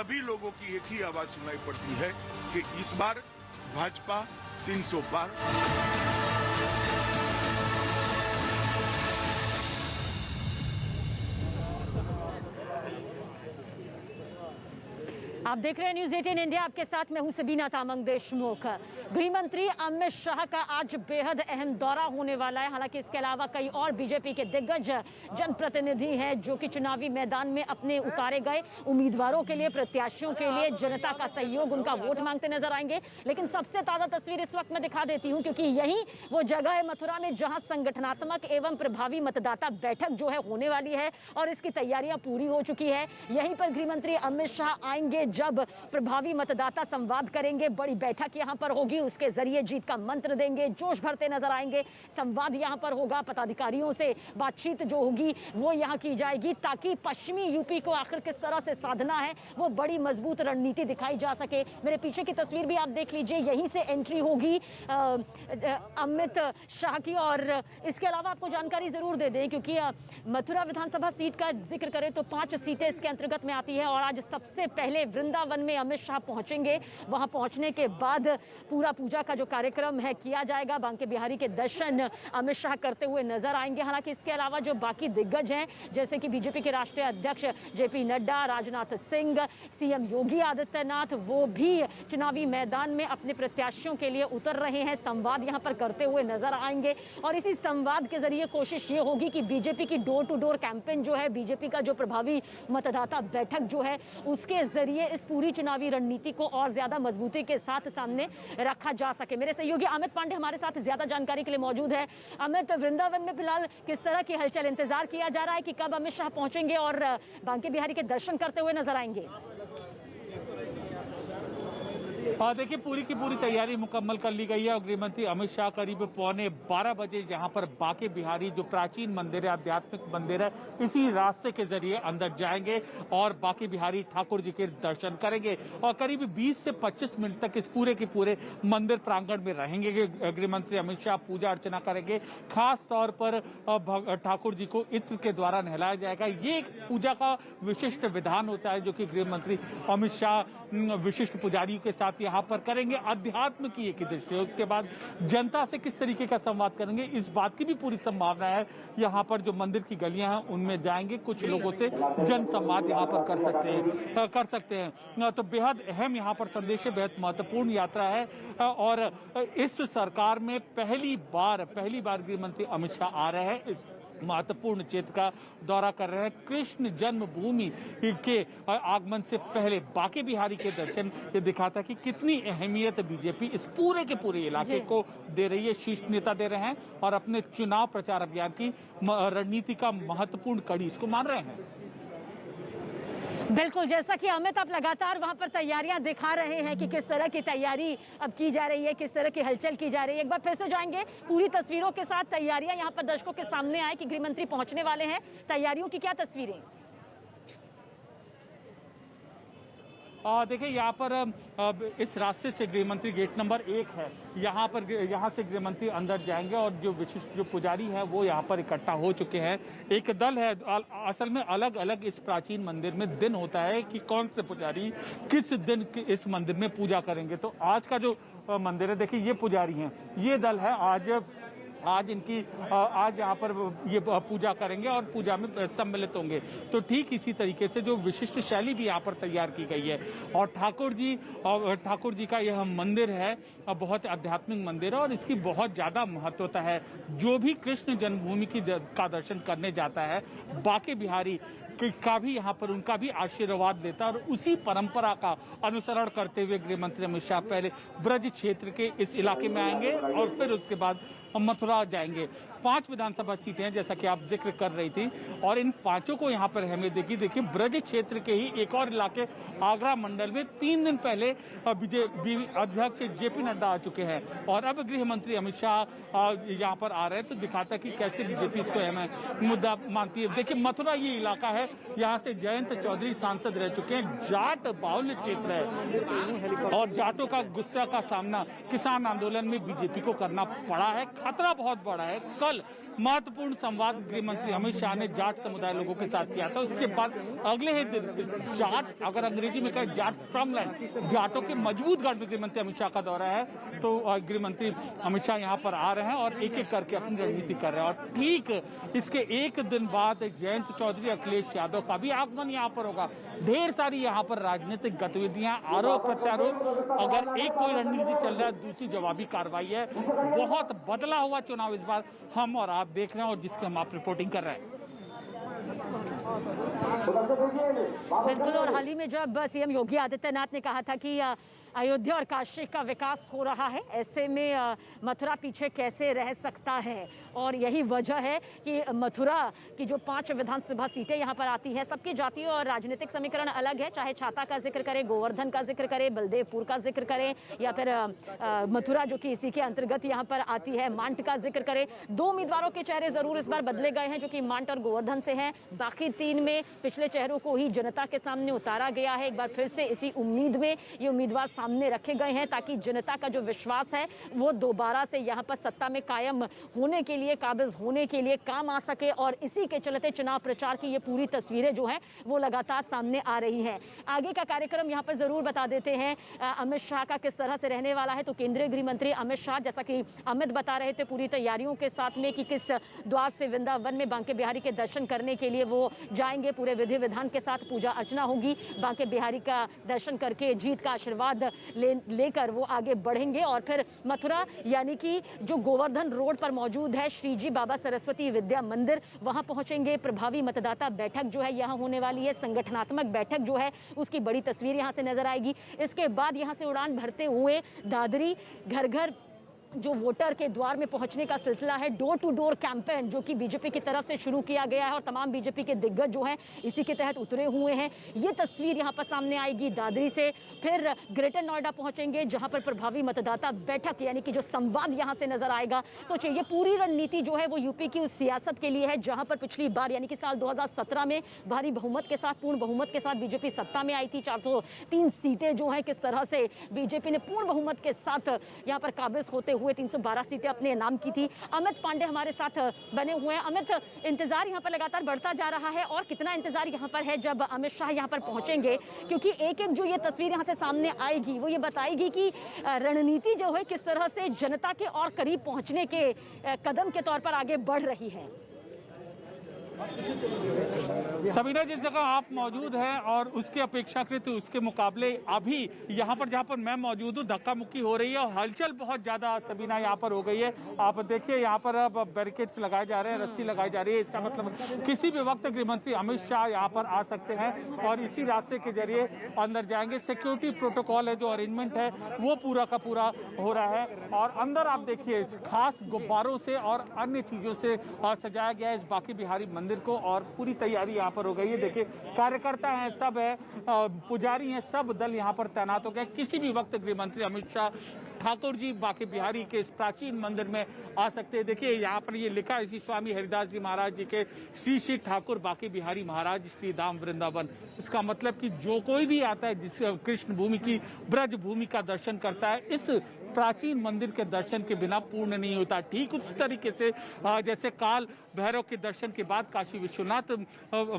सभी लोगों की एक ही आवाज सुनाई पड़ती है कि इस बार भाजपा 300 पार। आप देख रहे हैं न्यूज 18 इंडिया, आपके साथ मैं हूं सबीना तामंग देशमुख। गृह मंत्री अमित शाह का आज बेहद अहम दौरा होने वाला है। हालांकि इसके अलावा कई और बीजेपी के दिग्गज जनप्रतिनिधि हैं जो कि चुनावी मैदान में अपने उतारे गए उम्मीदवारों के लिए, प्रत्याशियों के लिए जनता का सहयोग, उनका वोट मांगते नजर आएंगे। लेकिन सबसे ताजा तस्वीर इस वक्त मैं दिखा देती हूं, क्योंकि यही वो जगह है मथुरा में जहां संगठनात्मक एवं प्रभावी मतदाता बैठक जो है होने वाली है और इसकी तैयारियां पूरी हो चुकी है। यहीं पर गृह मंत्री अमित शाह आएंगे, जब प्रभावी मतदाता संवाद करेंगे। बड़ी बैठक यहां पर होगी, उसके जरिए जीत का मंत्र देंगे, जोश भरते नजर आएंगे। संवाद यहां पर होगा, पदाधिकारियों से बातचीत जो होगी वो यहां की जाएगी, ताकि पश्चिमी यूपी को आखिर किस तरह से साधना है वो बड़ी मजबूत रणनीति दिखाई जा सके। मेरे पीछे की तस्वीर भी आप देख लीजिए, यहीं से एंट्री होगी अमित शाह की। और इसके अलावा आपको जानकारी जरूर दे दें, क्योंकि मथुरा विधानसभा सीट का जिक्र करें तो 5 सीटें इसके अंतर्गत में आती है और आज सबसे पहले वृंदावन में अमित शाह पहुंचेंगे। वहां पहुंचने के बाद पूरा पूजा का जो कार्यक्रम है किया जाएगा। बांके बिहारी के दर्शन अमित शाह करते हुए नजर आएंगे। हालांकि इसके अलावा जो बाकी दिग्गज हैं, जैसे कि बीजेपी के राष्ट्रीय अध्यक्ष जेपी नड्डा, राजनाथ सिंह, सीएम योगी आदित्यनाथ, वो भी चुनावी मैदान में अपने प्रत्याशियों के लिए उतर रहे हैं, संवाद यहां पर करते हुए नजर आएंगे। और इसी संवाद के जरिए कोशिश ये होगी कि बीजेपी की डोर टू डोर कैंपेन जो है, बीजेपी का जो प्रभावी मतदाता बैठक जो है, उसके जरिए इस पूरी चुनावी रणनीति को और ज्यादा मजबूती के साथ सामने रखा जा सके। मेरे सहयोगी अमित पांडे हमारे साथ ज्यादा जानकारी के लिए मौजूद है। अमित, वृंदावन में फिलहाल किस तरह की हलचल, इंतजार किया जा रहा है कि कब अमित शाह पहुंचेंगे और बांके बिहारी के दर्शन करते हुए नजर आएंगे? देखिए, पूरी की पूरी तैयारी मुकम्मल कर ली गई है और गृह मंत्री अमित शाह करीब 12:15 बजे यहाँ पर बांके बिहारी जो प्राचीन मंदिर है, आध्यात्मिक मंदिर है, इसी रास्ते के जरिए अंदर जाएंगे और बांके बिहारी ठाकुर जी के दर्शन करेंगे। और करीब 20 से 25 मिनट तक इस पूरे के पूरे मंदिर प्रांगण में रहेंगे। गृह मंत्री अमित शाह पूजा अर्चना करेंगे। खास तौर पर ठाकुर जी को इत्र के द्वारा नहलाया जाएगा। ये एक पूजा का विशिष्ट विधान होता है जो कि गृह मंत्री अमित शाह विशिष्ट पुजारियों के साथ यहाँ पर करेंगे। अध्यात्म की एक दृष्टि है, उसके बाद जनता से किस तरीके का संवाद करेंगे, इस बात की भी पूरी संभावना है। यहाँ पर जो मंदिर की गलियां हैं उनमें जाएंगे, कुछ लोगों से जन संवाद यहाँ पर कर सकते हैं। तो बेहद अहम यहाँ पर संदेश है, बेहद महत्वपूर्ण यात्रा है। और इस सरकार में पहली बार गृह मंत्री अमित शाह आ रहे हैं, इस महत्वपूर्ण क्षेत्र का दौरा कर रहे हैं। कृष्ण जन्मभूमि के आगमन से पहले बांके बिहारी के दर्शन ये दिखाता है कि कितनी अहमियत बीजेपी इस पूरे के पूरे इलाके को दे रही है, शीर्ष नेता दे रहे हैं और अपने चुनाव प्रचार अभियान की रणनीति का महत्वपूर्ण कड़ी इसको मान रहे हैं। बिल्कुल, जैसा कि अमित आप लगातार वहां पर तैयारियां दिखा रहे हैं कि किस तरह की तैयारी अब की जा रही है, किस तरह की हलचल की जा रही है। एक बार फिर से जाएंगे पूरी तस्वीरों के साथ, तैयारियां यहां पर दर्शकों के सामने आए कि गृह मंत्री पहुंचने वाले हैं। तैयारियों की क्या तस्वीरें? देखिए, यहाँ पर इस रास्ते से गृह मंत्री गेट नंबर 1 है, यहाँ से गृह मंत्री अंदर जाएंगे और जो विशिष्ट जो पुजारी हैं वो यहाँ पर इकट्ठा हो चुके हैं। एक दल है, असल में अलग अलग इस प्राचीन मंदिर में दिन होता है कि कौन से पुजारी किस दिन इस मंदिर में पूजा करेंगे। तो आज का जो मंदिर है, देखिए ये पुजारी हैं, ये दल है आज यहाँ पर ये पूजा करेंगे और पूजा में सम्मिलित होंगे। तो ठीक इसी तरीके से जो विशिष्ट शैली भी यहाँ पर तैयार की गई है। और ठाकुर जी का यह मंदिर है, बहुत आध्यात्मिक मंदिर है और इसकी बहुत ज्यादा महत्वता है। जो भी कृष्ण जन्मभूमि का दर्शन करने जाता है, बांके बिहारी का भी यहाँ पर उनका भी आशीर्वाद लेता है। और उसी परंपरा का अनुसरण करते हुए गृह मंत्री अमित शाह पहले ब्रज क्षेत्र के इस इलाके में आएंगे और फिर उसके बाद मथुरा जाएंगे। 5 विधानसभा सीटें हैं जैसा कि आप जिक्र कर रही थी और इन 5 को यहाँ पर अहमियत देगी। देखिए, ब्रज क्षेत्र के ही एक और इलाके आगरा मंडल में 3 दिन पहले बीजेपी अध्यक्ष जेपी नड्डा आ चुके हैं और अब गृह मंत्री अमित शाह यहाँ पर आ रहे हैं। तो दिखाता है कि कैसे बीजेपी इसको अहम मुद्दा मानती है। देखिए, मथुरा ये इलाका है, यहाँ से जयंत चौधरी सांसद रह चुके हैं। जाट बाहुल्य क्षेत्र है और जाटों का गुस्सा का सामना किसान आंदोलन में बीजेपी को करना पड़ा है। खतरा बहुत बड़ा है। कल महत्वपूर्ण संवाद गृह मंत्री अमित शाह ने जाट समुदाय लोगों के साथ किया था। उसके बाद अगले ही दिन जाट, अगर अंग्रेजी में कहें जाट स्ट्रॉन्गलैंड, जाटों के मजबूत गढ़ में गृह मंत्री अमित शाह का दौरा है। तो गृह मंत्री अमित शाह यहाँ पर आ रहे हैं और एक एक करके अपनी रणनीति कर रहे हैं। और ठीक इसके एक दिन बाद जयंत चौधरी, अखिलेश यादव का भी आगमन यहाँ पर होगा। ढेर सारी यहाँ पर राजनीतिक गतिविधियां, आरोप प्रत्यारोप, अगर एक कोई रणनीति चल रहा है, दूसरी जवाबी कार्रवाई है। बहुत बदला हुआ चुनाव इस बार हम और आप देख रहे हैं और जिसकी हम आप रिपोर्टिंग कर रहे हैं। बिल्कुल, और हाल ही में जब सीएम योगी आदित्यनाथ ने कहा था कि अयोध्या और काशी का विकास हो रहा है, ऐसे में मथुरा पीछे कैसे रह सकता है। और यही वजह है कि मथुरा की जो 5 विधानसभा सीटें यहाँ पर आती हैं, सबकी जातीय और राजनीतिक समीकरण अलग है। चाहे छाता का जिक्र करें, गोवर्धन का जिक्र करें, बलदेवपुर का जिक्र करें, या फिर मथुरा जो कि इसी के अंतर्गत यहाँ पर आती है, मांट का जिक्र करें। 2 उम्मीदवारों के चेहरे जरूर इस बार बदले गए हैं, जो कि मांट और गोवर्धन से हैं। बाकी 3 में पिछले चेहरों को ही जनता के सामने उतारा गया है। एक बार फिर से इसी उम्मीद में ये उम्मीदवार सामने रखे गए हैं, ताकि जनता का जो विश्वास है वो दोबारा से यहाँ पर सत्ता में कायम होने के लिए, काबिज होने के लिए काम आ सके। और इसी के चलते चुनाव प्रचार की ये पूरी तस्वीरें जो हैं वो लगातार सामने आ रही हैं। आगे का कार्यक्रम यहाँ पर जरूर बता देते हैं अमित शाह का किस तरह से रहने वाला है। तो केंद्रीय गृह मंत्री अमित शाह, जैसा कि अमित बता रहे थे, पूरी तैयारियों के साथ में कि किस द्वार से वृंदावन में बांके बिहारी के दर्शन करने के लिए वो जाएंगे। पूरे विधि विधान के साथ पूजा अर्चना होगी, बांके बिहारी का दर्शन करके जीत का आशीर्वाद लेकर वो आगे बढ़ेंगे। और फिर मथुरा यानी कि जो गोवर्धन रोड पर मौजूद है श्रीजी बाबा सरस्वती विद्या मंदिर, वहां पहुंचेंगे। प्रभावी मतदाता बैठक जो है यहाँ होने वाली है, संगठनात्मक बैठक जो है उसकी बड़ी तस्वीर यहाँ से नजर आएगी। इसके बाद यहाँ से उड़ान भरते हुए दादरी घर घर जो वोटर के द्वार में पहुंचने का सिलसिला है, डोर टू डोर कैंपेन जो कि बीजेपी की तरफ से शुरू किया गया है और तमाम बीजेपी के दिग्गज जो हैं इसी के तहत उतरे हुए हैं। ये तस्वीर यहां पर सामने आएगी दादरी से। फिर ग्रेटर नोएडा पहुंचेंगे, जहां पर प्रभावी मतदाता बैठक यानी कि जो संवाद यहां से नजर आएगा। सोचिए, ये पूरी रणनीति जो है वो यूपी की उस सियासत के लिए है जहां पर पिछली बार यानी कि साल 2017 में भारी बहुमत के साथ, पूर्ण बहुमत के साथ बीजेपी सत्ता में आई थी। 403 सीटें जो है किस तरह से बीजेपी ने पूर्ण बहुमत के साथ यहाँ पर काबिज होते हुए 312 सीटें अपने नाम की थी। अमित पांडे हमारे साथ बने हुए हैं। अमित, इंतजार यहाँ पर लगातार बढ़ता जा रहा है और कितना इंतजार यहाँ पर है जब अमित शाह यहाँ पर पहुंचेंगे, क्योंकि एक एक जो ये तस्वीर यहाँ से सामने आएगी वो ये बताएगी कि रणनीति जो है किस तरह से जनता के और करीब पहुंचने के कदम के तौर पर आगे बढ़ रही है। सबीना, जिस जगह आप मौजूद हैं और उसके अपेक्षाकृत उसके मुकाबले अभी यहाँ पर जहाँ पर मैं मौजूद हूँ धक्का मुक्की हो रही है और हलचल बहुत ज्यादा सबीना यहाँ पर हो गई है। आप देखिए यहाँ पर अब बैरिकेड्स लगाए जा रहे हैं, रस्सी लगाई जा रही है। इसका मतलब किसी भी वक्त गृह मंत्री अमित शाह यहाँ पर आ सकते हैं और इसी रास्ते के जरिए अंदर जाएंगे। सिक्योरिटी प्रोटोकॉल है, जो अरेंजमेंट है वो पूरा का पूरा हो रहा है और अंदर आप देखिए खास गुब्बारों से और अन्य चीजों से सजाया गया है इस बांके बिहारी मंदिर को और पूरी तैयारी यहाँ पर हो गई है। देखिए कार्यकर्ता हैं, सब है, पुजारी हैं, सब दल यहाँ पर तैनात हो गए। किसी भी वक्त गृह मंत्री अमित शाह ठाकुर जी बांके बिहारी के इस प्राचीन मंदिर में आ सकते हैं। देखिए यहाँ पर ये लिखा है, श्री स्वामी हरिदास जी महाराज जी के श्री श्री ठाकुर बांके बिहारी महाराज श्री धाम वृंदावन। इसका मतलब कि जो कोई भी आता है जिस कृष्ण भूमि की ब्रज भूमि का दर्शन करता है, इस प्राचीन मंदिर के दर्शन के बिना पूर्ण नहीं होता। ठीक उस तरीके से जैसे काल भैरव के दर्शन के बाद काशी विश्वनाथ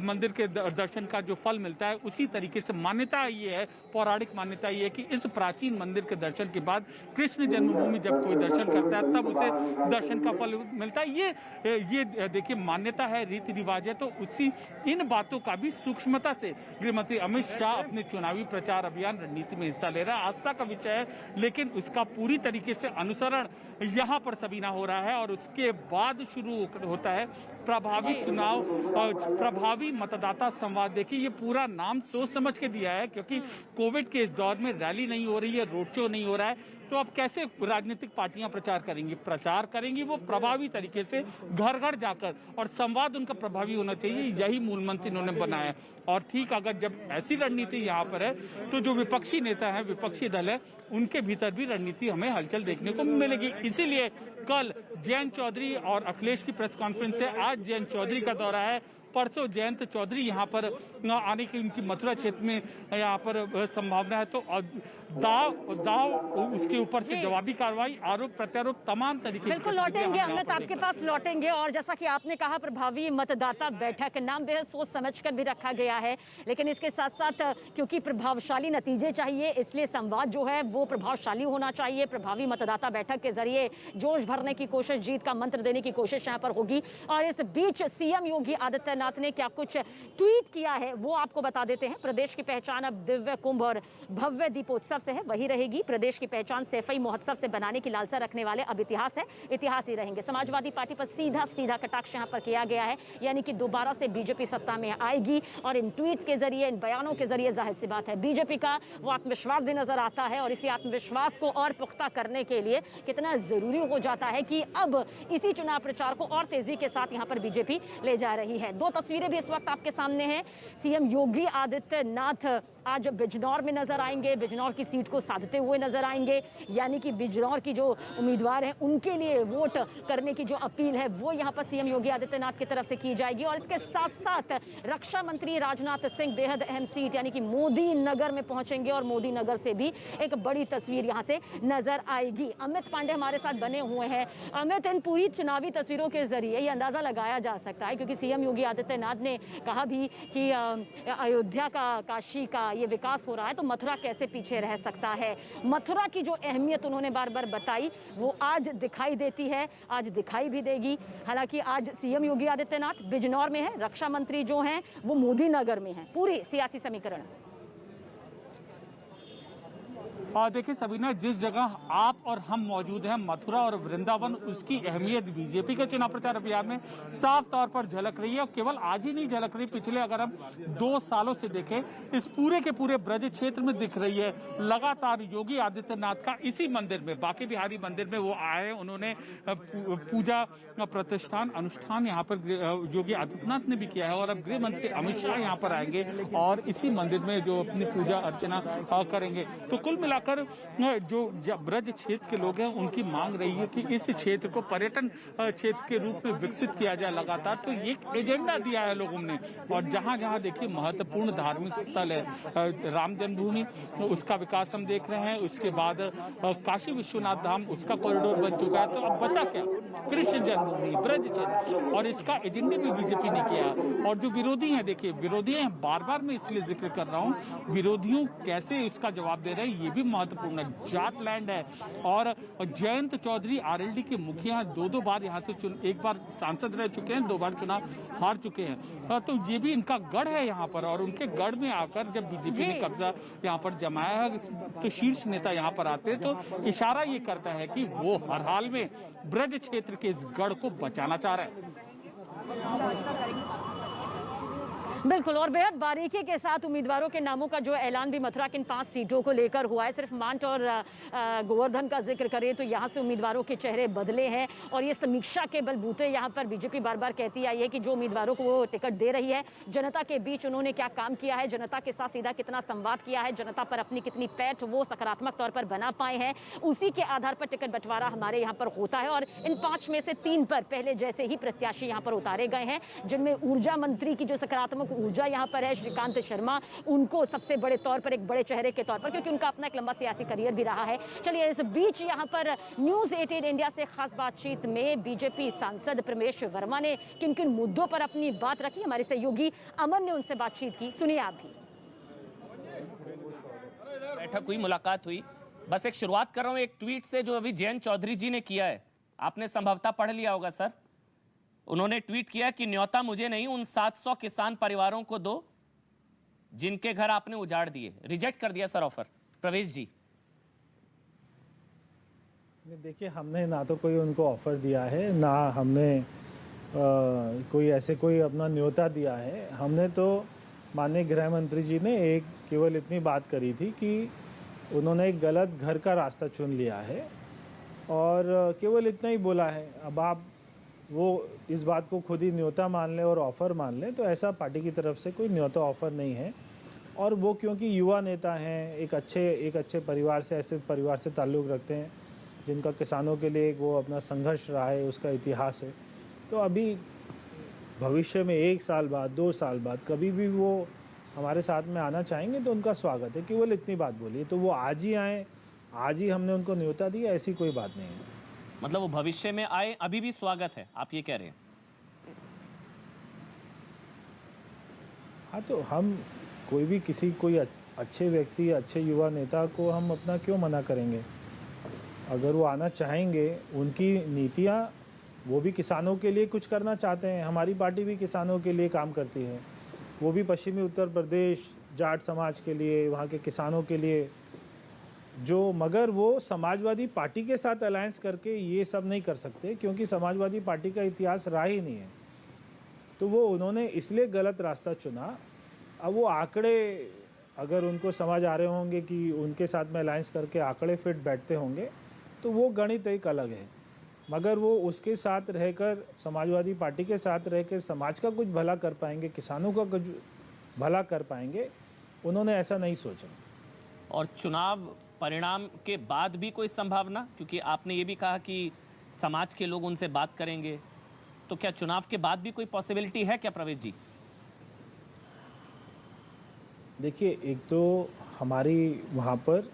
मंदिर के दर्शन का जो फल मिलता है, उसी तरीके से मान्यता ये है, पौराणिक मान्यता ये है कि इस प्राचीन मंदिर के दर्शन के बाद कृष्ण जन्मभूमि जब कोई दर्शन करता है तब उसे दर्शन का फल मिलता है। ये देखिए मान्यता है, रीति रिवाज है। तो उसी इन बातों का भी सूक्ष्मता से गृह मंत्री अमित शाह अपने चुनावी प्रचार अभियान रणनीति में हिस्सा ले रहा है। आस्था का विषय है, लेकिन उसका पूरी तरीके से अनुसरण यहाँ पर सबीना हो रहा है और उसके बाद शुरू होता है प्रभावी चुनाव और प्रभावी मतदाता संवाद। देखिए ये पूरा नाम सोच समझ के दिया है, क्योंकि कोविड के इस दौर में रैली नहीं हो रही है, रोड शो नहीं हो रहा है, तो अब कैसे राजनीतिक पार्टियां प्रचार करेंगी? प्रचार करेंगी वो प्रभावी तरीके से घर घर जाकर, और संवाद उनका प्रभावी होना चाहिए। यही मूल मंत्र इन्होंने बनाया है। और ठीक अगर जब ऐसी रणनीति यहाँ पर है तो जो विपक्षी नेता है, विपक्षी दल है, उनके भीतर भी रणनीति हमें हलचल देखने को मिलेगी। इसीलिए कल जयंत चौधरी और अखिलेश की प्रेस कॉन्फ्रेंस है, आज जयंत चौधरी का दौरा है, परसों जयंत चौधरी यहाँ पर आने की उनकी मथुरा क्षेत्र में यहाँ पर संभावना है। तो दाव उसके ऊपर से जवाबी कार्रवाई, आरोप प्रत्यारोप तमाम तरीके बिल्कुल लौटेंगे अमित आपके पास लौटेंगे। और जैसा कि आपने कहा प्रभावी मतदाता बैठक नाम बेहद सोच समझकर भी रखा गया है, लेकिन इसके साथ साथ क्योंकि प्रभावशाली नतीजे चाहिए इसलिए संवाद जो है वो प्रभावशाली होना चाहिए। प्रभावी मतदाता बैठक के जरिए जोश भरने की कोशिश, जीत का मंत्र देने की कोशिश यहाँ पर होगी। और इस बीच सीएम योगी आदित्यनाथ ने क्या कुछ ट्वीट किया है वो आपको बता देते हैं। प्रदेश की पहचान अब दिव्य कुंभ और भव्य दीपोत्सव से है, वही रहेगी। प्रदेश की पहचान सैफई महोत्सव से बनाने की लालसा रखने वाले अब इतिहास है, इतिहास ही रहेंगे। समाजवादी पार्टी पर सीधा कटाक्ष यहाँ पर किया गया है, यानी कि दोबारा से बीजेपी सत्ता में आएगी। और इन ट्वीट्स के जरिए, इन बयानों के जरिए जाहिर सी बात है बीजेपी का वो आत्मविश्वास भी नजर आता है। और इसी आत्मविश्वास को और पुख्ता करने के लिए कितना जरूरी हो जाता है कि अब इसी चुनाव प्रचार को और तेजी के साथ यहाँ पर बीजेपी ले जा रही है। दो तस्वीरें भी इस वक्त आपके सामने हैं। सीएम योगी आदित्यनाथ आज बिजनौर में नजर आएंगे, बिजनौर की सीट को साधते हुए नजर आएंगे, यानी कि बिजनौर की जो उम्मीदवार हैं उनके लिए वोट करने की जो अपील है वो यहाँ पर सीएम योगी आदित्यनाथ की तरफ से की जाएगी। और इसके साथ साथ रक्षा मंत्री राजनाथ सिंह बेहद अहम सीट यानी कि मोदी नगर में पहुंचेंगे और मोदी नगर से भी एक बड़ी तस्वीर यहाँ से नजर आएगी। अमित पांडे हमारे साथ बने हुए हैं। अमित, इन पूरी चुनावी तस्वीरों के जरिए ये अंदाजा लगाया जा सकता है, क्योंकि सीएम योगी आदित्यनाथ ने कहा भी कि अयोध्या का, काशी का ये विकास हो रहा है तो मथुरा कैसे पीछे रह सकता है। मथुरा की जो अहमियत उन्होंने बार बार बताई वो आज दिखाई देती है, आज दिखाई भी देगी। हालांकि आज सीएम योगी आदित्यनाथ बिजनौर में है, रक्षा मंत्री जो हैं वो मोदी नगर में हैं। पूरी सियासी समीकरण देखिए सबीना, जिस जगह आप और हम मौजूद हैं मथुरा और वृंदावन, उसकी अहमियत बीजेपी के चुनाव प्रचार अभियान में साफ तौर पर झलक रही है। और केवल आज ही नहीं झलक रही, पिछले अगर हम 2 सालों से देखें इस पूरे के पूरे ब्रज क्षेत्र में दिख रही है। लगातार योगी आदित्यनाथ का इसी मंदिर में, बाकी बिहारी मंदिर में वो आए, उन्होंने पूजा प्रतिष्ठान अनुष्ठान यहाँ पर योगी आदित्यनाथ ने भी किया है। और अब गृह मंत्री अमित शाह यहाँ पर आएंगे और इसी मंदिर में जो अपनी पूजा अर्चना करेंगे। तो कुल मिलाकर जो ब्रज क्षेत्र के लोग हैं उनकी मांग रही है कि इस क्षेत्र को पर्यटन क्षेत्र के रूप में विकसित किया जाए लगातार। तो एक एजेंडा दिया है लोगों ने। और जहां जहां देखिए महत्वपूर्ण धार्मिक स्थल है, राम जन्मभूमि उसका विकास हम देख रहे हैं, उसके बाद काशी विश्वनाथ धाम उसका कॉरिडोर बन चुका है। तो अब बचा क्या? कृष्ण जन्मभूमि, ब्रज क्षेत्र, और इसका एजेंडा भी बीजेपी ने किया। और जो विरोधी हैं, देखिए विरोधी हैं, बार बार मैं इसलिए जिक्र कर रहा हूँ, विरोधियों कैसे इसका जवाब दे रहे हैं ये भी महत्वपूर्ण है। जाट लैंड है। और जयंत चौधरी आरएलडी के मुखिया 2 बार यहाँ से एक बार सांसद रह चुके हैं, 2 बार चुनाव हार चुके हैं। तो ये भी इनका गढ़ है यहाँ पर। और उनके गढ़ में आकर जब बीजेपी ने कब्जा यहाँ पर जमाया है तो शीर्ष नेता यहाँ पर आते हैं, तो इशारा ये करता है कि वो हर हाल में ब्रज क्षेत्र के इस गढ़ को बचाना चाह रहे हैं। बिल्कुल, और बेहद बारीकी के साथ उम्मीदवारों के नामों का जो ऐलान भी मथुरा की इन 5 सीटों को लेकर हुआ है। सिर्फ मांट और गोवर्धन का जिक्र करें तो यहाँ से उम्मीदवारों के चेहरे बदले हैं। और ये समीक्षा के बलबूते यहाँ पर बीजेपी बार बार कहती आई है कि जो उम्मीदवारों को वो टिकट दे रही है, जनता के बीच उन्होंने क्या काम किया है, जनता के साथ सीधा कितना संवाद किया है, जनता पर अपनी कितनी पैठ वो सकारात्मक तौर पर बना पाए हैं, उसी के आधार पर टिकट बंटवारा हमारे यहाँ पर होता है। और इन 5 में से 3 पर पहले जैसे ही प्रत्याशी यहाँ पर उतारे गए हैं, जिनमें ऊर्जा मंत्री की जो सकारात्मक ऊर्जा यहाँ पर है श्रीकांत शर्मा, उनको सबसे बड़े तौर पर, एक बड़े चेहरे के तौर पर, क्योंकि उनका अपना एक लंबा सियासी करियर भी रहा है। चलिए, इस बीच यहाँ पर न्यूज 18 इंडिया से खास बातचीत में बीजेपी सांसद प्रमेश वर्मा ने किन किन मुद्दों पर अपनी बात रखी, हमारे सहयोगी अमन ने उनसे बातचीत की, सुनिए आप भी। बैठक हुई, मुलाकात हुई, बस एक शुरुआत कर रहा हूं एक ट्वीट से जो अभी जयंत चौधरी जी ने किया है। आपने संभवतः पढ़ लिया होगा सर। उन्होंने ट्वीट किया कि न्योता मुझे नहीं, उन 700 किसान परिवारों को दो जिनके घर आपने उजाड़ दिए। रिजेक्ट कर दिया सर ऑफर। प्रवेश जी, देखिए, हमने ना तो कोई उनको ऑफर दिया है, ना हमने कोई अपना न्योता दिया है। हमने तो माननीय गृह मंत्री जी ने एक केवल इतनी बात करी थी कि उन्होंने एक गलत घर का रास्ता चुन लिया है और केवल इतना ही बोला है। अब आप वो इस बात को खुद ही न्योता मान लें और ऑफ़र मान लें, तो ऐसा पार्टी की तरफ से कोई न्योता ऑफ़र नहीं है। और वो क्योंकि युवा नेता हैं, एक अच्छे परिवार से, ऐसे परिवार से ताल्लुक़ रखते हैं जिनका किसानों के लिए वो अपना संघर्ष रहा है, उसका इतिहास है। तो अभी भविष्य में 1 साल बाद 2 साल बाद कभी भी वो हमारे साथ में आना चाहेंगे तो उनका स्वागत है। केवल इतनी बात बोली तो वो आज ही आए, आज ही हमने उनको न्योता दिया, ऐसी कोई बात नहीं है। मतलब वो भविष्य में आए, अभी भी स्वागत है, आप ये कह रहे हैं? हाँ, तो हम कोई भी कोई अच्छे व्यक्ति, अच्छे युवा नेता को हम अपना क्यों मना करेंगे? अगर वो आना चाहेंगे, उनकी नीतियाँ, वो भी किसानों के लिए कुछ करना चाहते हैं। हमारी पार्टी भी किसानों के लिए काम करती है, वो भी पश्चिमी उत्तर प्रदेश जाट समाज के लिए, वहाँ के किसानों के लिए, जो मगर वो समाजवादी पार्टी के साथ अलायंस करके ये सब नहीं कर सकते, क्योंकि समाजवादी पार्टी का इतिहास रहा ही नहीं है। तो वो उन्होंने इसलिए गलत रास्ता चुना। अब वो आंकड़े अगर उनको समझ आ रहे होंगे कि उनके साथ में अलायंस करके आंकड़े फिट बैठते होंगे, तो वो गणित एक अलग है। मगर वो उसके साथ रहकर, समाजवादी पार्टी के साथ रहकर समाज का कुछ भला कर पाएंगे, किसानों का कुछ भला कर पाएंगे, उन्होंने ऐसा नहीं सोचा। और चुनाव परिणाम के बाद भी कोई संभावना, क्योंकि आपने ये भी कहा कि समाज के लोग उनसे बात करेंगे, तो क्या चुनाव के बाद भी कोई पॉसिबिलिटी है क्या प्रवेश जी? देखिए, एक तो हमारी वहाँ पर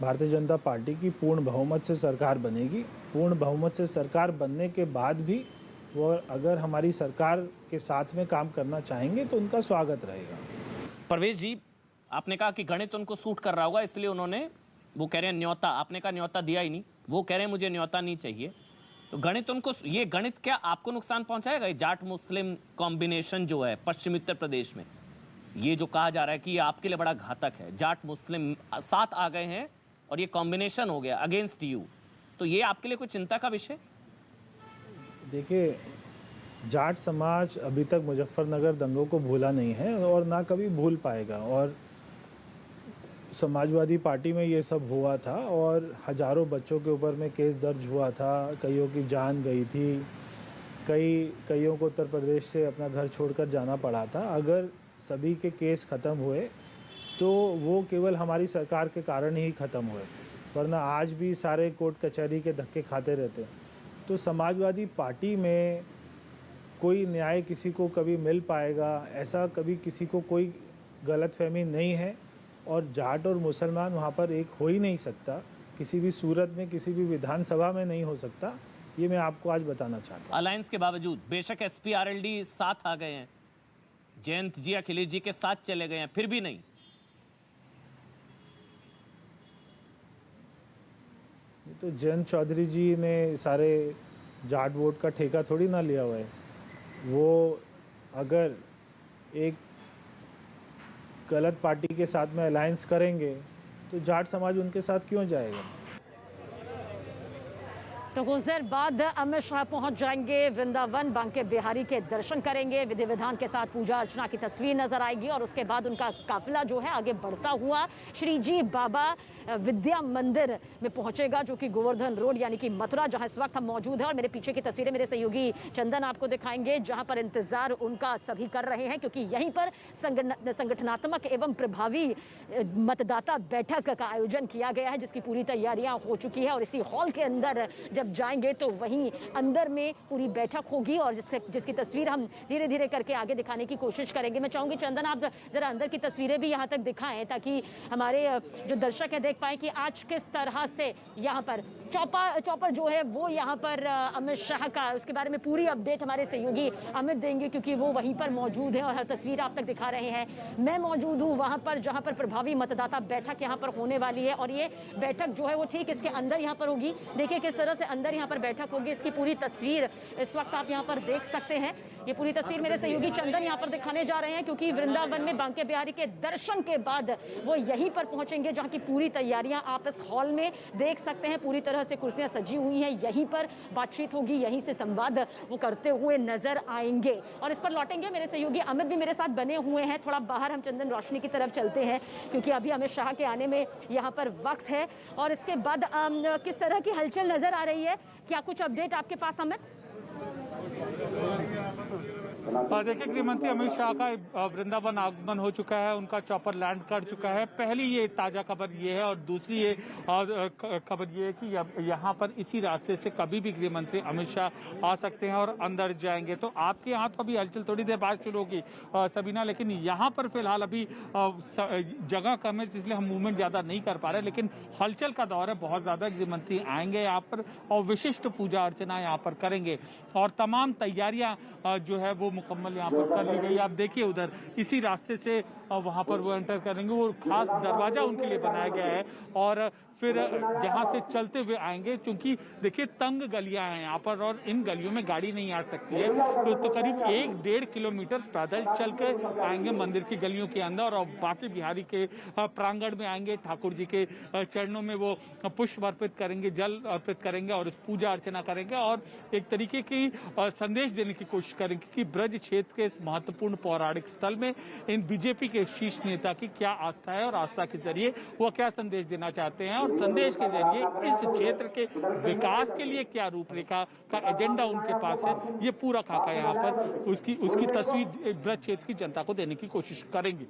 भारतीय जनता पार्टी की पूर्ण बहुमत से सरकार बनेगी। पूर्ण बहुमत से सरकार बनने के बाद भी वो अगर हमारी सरकार के साथ में काम करना चाहेंगे तो उनका स्वागत रहेगा। प्रवेश जी, आपने कहा कि गणित उनको सूट कर रहा होगा, इसलिए उन्होंने, वो कह रहे हैं न्योता, आपने कहा न्योता दिया ही नहीं, वो कह रहे हैं मुझे न्योता नहीं चाहिए, तो गणित उनको, ये गणित क्या आपको नुकसान पहुंचाएगा? ये जाट मुस्लिम कॉम्बिनेशन जो है पश्चिमी उत्तर प्रदेश में, ये जो कहा जा रहा है कि ये आपके लिए बड़ा घातक है, जाट मुस्लिम साथ आ गए हैं और ये कॉम्बिनेशन हो गया अगेंस्ट यू, तो ये आपके लिए कोई चिंता का विषय? देखिए, जाट समाज अभी तक मुजफ्फरनगर दंगों को भूला नहीं है और ना कभी भूल पाएगा। और समाजवादी पार्टी में ये सब हुआ था और हजारों बच्चों के ऊपर में केस दर्ज हुआ था, कईयों की जान गई थी, कईयों को उत्तर प्रदेश से अपना घर छोड़कर जाना पड़ा था। अगर सभी के केस ख़त्म हुए तो वो केवल हमारी सरकार के कारण ही ख़त्म हुए, वरना आज भी सारे कोर्ट कचहरी के धक्के खाते रहते। तो समाजवादी पार्टी में कोई न्याय किसी को कभी मिल पाएगा, ऐसा कभी किसी को कोई गलतफहमी नहीं है। और जाट और मुसलमान वहाँ पर एक हो ही नहीं सकता, किसी भी सूरत में, किसी भी विधानसभा में नहीं हो सकता, ये मैं आपको आज बताना चाहता हूँ। अलायंस के बावजूद बेशक एसपी आरएलडी साथ आ गए हैं, जयंत जी अखिलेश जी के साथ चले गए हैं, फिर भी नहीं। तो जयंत चौधरी जी ने सारे जाट वोट का ठेका थोड़ी ना लिया हुआ है। वो अगर एक गलत पार्टी के साथ में अलायंस करेंगे तो जाट समाज उनके साथ क्यों जाएगा? तो कुछ देर बाद अमित शाह पहुंच जाएंगे वृंदावन, बांके बिहारी के दर्शन करेंगे, विधि विधान के साथ पूजा अर्चना की तस्वीर नजर आएगी और उसके बाद उनका काफिला जो है आगे बढ़ता हुआ श्री जी बाबा विद्या मंदिर में पहुंचेगा, जो कि गोवर्धन रोड यानी कि मथुरा, जहां इस वक्त हम मौजूद हैं। और मेरे पीछे की तस्वीरें मेरे सहयोगी चंदन आपको दिखाएंगे, जहां पर इंतजार उनका सभी कर रहे हैं, क्योंकि यहीं पर संगठनात्मक एवं प्रभावी मतदाता बैठक का आयोजन किया गया है, जिसकी पूरी तैयारियां हो चुकी है। और इसी हॉल के अंदर जब जाएंगे तो वहीं अंदर में पूरी बैठक होगी और जिसकी तस्वीर हम धीरे धीरे करके आगे दिखाने की कोशिश करेंगे। मैं चाहूंगी चंदन आप जरा अंदर की तस्वीरें भी यहाँ तक दिखाएं, ताकि हमारे जो दर्शक है देख पाए कि आज किस तरह से यहाँ पर चौपर जो है वो यहाँ पर अमित शाह का, उसके बारे में पूरी अपडेट हमारे सहयोगी अमित देंगे, क्योंकि वो वहीं पर मौजूद है और हर तस्वीर आप तक दिखा रहे हैं। मैं मौजूद हूँ वहाँ पर जहाँ पर प्रभावी मतदाता बैठक यहाँ पर होने वाली है और ये बैठक जो है वो ठीक इसके अंदर यहाँ पर होगी। देखिए किस तरह से अंदर यहाँ पर बैठक होगी, इसकी पूरी तस्वीर इस वक्त आप यहाँ पर देख सकते हैं। ये पूरी तस्वीर मेरे सहयोगी चंदन यहाँ पर दिखाने जा रहे हैं, क्योंकि वृंदावन में बांके बिहारी के दर्शन के बाद वो यहीं पर पहुंचेंगे, जहाँ की पूरी तैयारियां आप इस हॉल में देख सकते हैं। पूरी तरह से कुर्सियां सजी हुई हैं, यहीं पर बातचीत होगी, यहीं से संवाद वो करते हुए नजर आएंगे और इस पर लौटेंगे। मेरे सहयोगी अमित भी मेरे साथ बने हुए हैं। थोड़ा बाहर हम चंदन रोशनी की तरफ चलते हैं, क्योंकि अभी अमित शाह के आने में यहाँ पर वक्त है। और इसके बाद किस तरह की हलचल नजर आ रही है, क्या कुछ अपडेट आपके पास अमित? देखिए, गृह मंत्री अमित शाह का वृंदावन आगमन हो चुका है, उनका चॉपर लैंड कर चुका है। पहली ये ताजा खबर ये है और दूसरी ये खबर ये है कि यहाँ पर इसी रास्ते से कभी भी गृह मंत्री अमित शाह आ सकते हैं और अंदर जाएंगे। तो आपके यहाँ तो अभी हलचल थोड़ी देर बाद शुरू होगी सबीना, लेकिन यहाँ पर फिलहाल अभी जगह कम है इसलिए हम मूवमेंट ज्यादा नहीं कर पा रहे, लेकिन हलचल का दौर है बहुत ज्यादा। गृह मंत्री आएंगे यहाँ पर और विशिष्ट पूजा अर्चना यहाँ पर करेंगे और तमाम तैयारियां जो है वो मुकम्मल यहाँ पर कर ली गई। आप देखिए उधर इसी रास्ते से वहां पर वो एंटर करेंगे, वो खास दरवाजा उनके लिए बनाया गया है और फिर जहां से चलते हुए आएंगे, क्योंकि देखिए तंग गलियां हैं यहाँ पर और इन गलियों में गाड़ी नहीं आ सकती है, तो करीब 1-1.5 किलोमीटर पैदल चल के आएंगे मंदिर की गलियों के अंदर और बाकी बिहारी के प्रांगण में आएंगे। ठाकुर जी के चरणों में वो पुष्प अर्पित करेंगे, जल अर्पित करेंगे और पूजा अर्चना करेंगे और एक तरीके की संदेश देने की कोशिश करेंगे कि ब्रज क्षेत्र के इस महत्वपूर्ण पौराणिक स्थल में इन बीजेपी के शीर्ष नेता की क्या आस्था है और आस्था के जरिए वो क्या संदेश देना चाहते हैं और संदेश के जरिए इस क्षेत्र के विकास के लिए क्या रूपरेखा का एजेंडा उनके पास है, ये पूरा खाका यहाँ पर उसकी तस्वीर ब्रज क्षेत्र की जनता को देने की कोशिश करेंगे।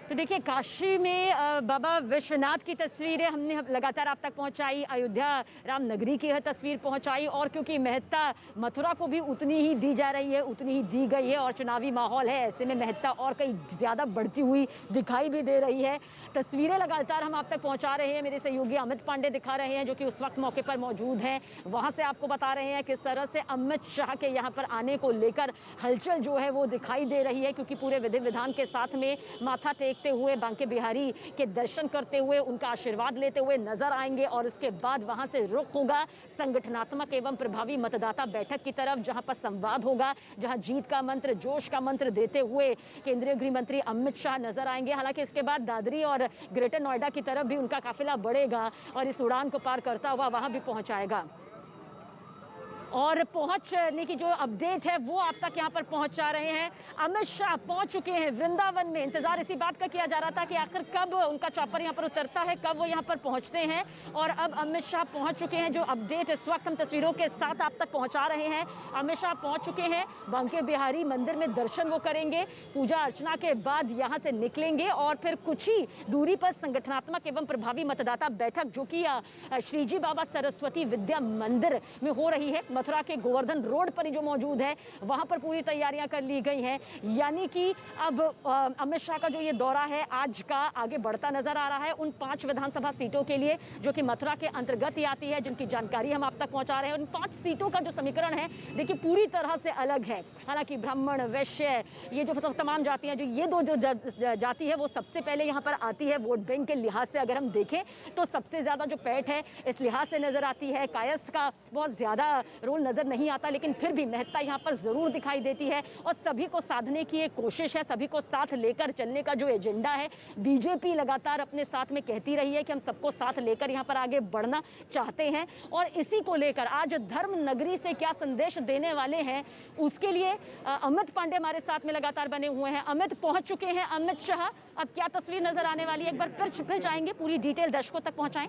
तो देखिए, काशी में बाबा विश्वनाथ की तस्वीरें हमने लगातार आप तक पहुंचाई, अयोध्या रामनगरी की यह तस्वीर पहुंचाई और क्योंकि महत्ता मथुरा को भी उतनी ही दी जा रही है, उतनी ही दी गई है और चुनावी माहौल है, ऐसे में महत्ता और कहीं ज़्यादा बढ़ती हुई दिखाई भी दे रही है। तस्वीरें लगातार हम आप तक पहुँचा रहे हैं, मेरे सहयोगी अमित पांडे दिखा रहे हैं जो कि उस वक्त मौके पर मौजूद हैं, वहाँ से आपको बता रहे हैं किस तरह से अमित शाह के यहाँ पर आने को लेकर हलचल जो है वो दिखाई दे रही है, क्योंकि पूरे विधि विधान के साथ में माथा टेकते हुए बांके बिहारी के दर्शन करते हुए उनका आशीर्वाद लेते हुए नजर आएंगे और इसके बाद वहां से रुख होगा संगठनात्मक एवं प्रभावी मतदाता बैठक की तरफ, जहां पर संवाद होगा, जहां जीत का मंत्र, जोश का मंत्र देते हुए केंद्रीय गृह मंत्री अमित शाह नजर आएंगे। हालांकि इसके बाद दादरी और ग्रेटर नोएडा की तरफ भी उनका काफिला बढ़ेगा और इस उड़ान को पार करता हुआ वहां भी पहुंचाएगा और पहुंचने की जो अपडेट है वो आप तक यहाँ पर पहुंचा रहे हैं। अमित शाह पहुंच चुके हैं वृंदावन में। इंतजार इसी बात का किया जा रहा था कि आखिर कब उनका चॉपर यहाँ पर उतरता है, कब वो यहाँ पर पहुंचते हैं और अब अमित शाह पहुंच चुके हैं। जो अपडेट इस वक्त हम तस्वीरों के साथ आप तक पहुंचा रहे हैं, अमित शाह पहुंच चुके हैं। बांके बिहारी मंदिर में दर्शन वो करेंगे, पूजा अर्चना के बाद यहाँ से निकलेंगे और फिर कुछ ही दूरी पर संगठनात्मक एवं प्रभावी मतदाता बैठक जो कि श्रीजी बाबा सरस्वती विद्या मंदिर में हो रही है, मथुरा के गोवर्धन रोड पर ही जो मौजूद है, वहां पर पूरी तैयारियां कर ली गई हैं। यानी कि अब अमित शाह का जो ये दौरा है आज का आगे बढ़ता नजर आ रहा है उन 5 विधानसभा सीटों के लिए जो कि मथुरा के अंतर्गत ही आती है, जिनकी जानकारी हम आप तक पहुंचा रहे हैं। उन 5 सीटों का जो समीकरण है देखिए पूरी तरह से अलग है। हालांकि ब्राह्मण, वैश्य, ये जो तमाम जातियां, जो ये दो जो जाति है वो सबसे पहले यहाँ पर आती है। वोट बैंक के लिहाज से अगर हम देखें तो सबसे ज्यादा जो पैठ है इस लिहाज से नजर आती है। कायस्थ का बहुत ज्यादा रोल नजर नहीं आता, लेकिन फिर भी महत्ता यहाँ पर जरूर दिखाई देती है और सभी को साधने की एक कोशिश है, सभी को साथ लेकर चलने का जो एजेंडा है। बीजेपी लगातार अपने साथ में कहती रही है कि हम सबको साथ लेकर यहाँ पर आगे बढ़ना चाहते हैं और इसी को लेकर आज धर्म नगरी से क्या संदेश देने वाले हैं उसके लिए अमित पांडे हमारे साथ में लगातार बने हुए हैं। अमित, पहुंच चुके हैं अमित शाह, अब क्या तस्वीर नजर आने वाली है, एक बार फिर जाएंगे, पूरी डिटेल दर्शकों तक पहुंचाएं।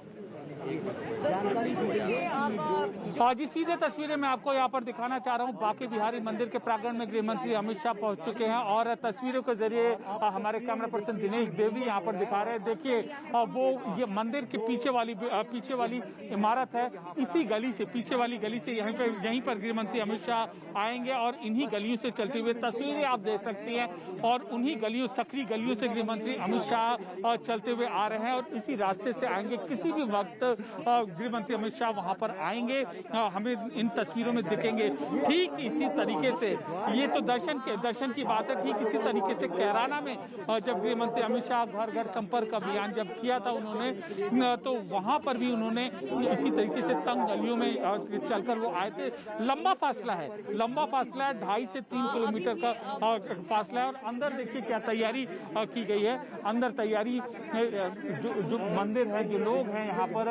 जी, सीधे तस्वीरें मैं आपको यहाँ पर दिखाना चाह रहा हूँ। बांके बिहारी मंदिर के प्रांगण में गृह मंत्री अमित शाह पहुंच चुके हैं और तस्वीरों के जरिए हमारे कैमरा पर्सन दिनेश देवी यहाँ पर दिखा रहे हैं। देखिए वो ये मंदिर के पीछे वाली इमारत है, इसी गली से, पीछे वाली गली से यहीं पर गृह मंत्री अमित शाह आएंगे और इन्हीं गलियों से चलते हुए तस्वीरें आप देख सकती हैं और उन्हीं गलियों, सक्रिय गलियों से गृह मंत्री अमित शाह चलते हुए आ रहे हैं और इसी रास्ते से आएंगे। किसी भी वक्त गृह मंत्री अमित शाह वहां पर आएंगे, हमें इन तस्वीरों में दिखेंगे। ठीक इसी तरीके से, ये तो दर्शन की बात है, ठीक इसी तरीके से कैराना में जब गृह मंत्री अमित शाह घर घर संपर्क अभियान जब किया था उन्होंने, तो वहां पर भी उन्होंने इसी तरीके से तंग गलियों में चलकर वो आए थे। लंबा फासला है, 2.5 से 3 किलोमीटर का फासला है और अंदर देखिए क्या तैयारी की गई है। है। अंदर तैयारी जो मंदिर है, जो लोग हैं यहाँ पर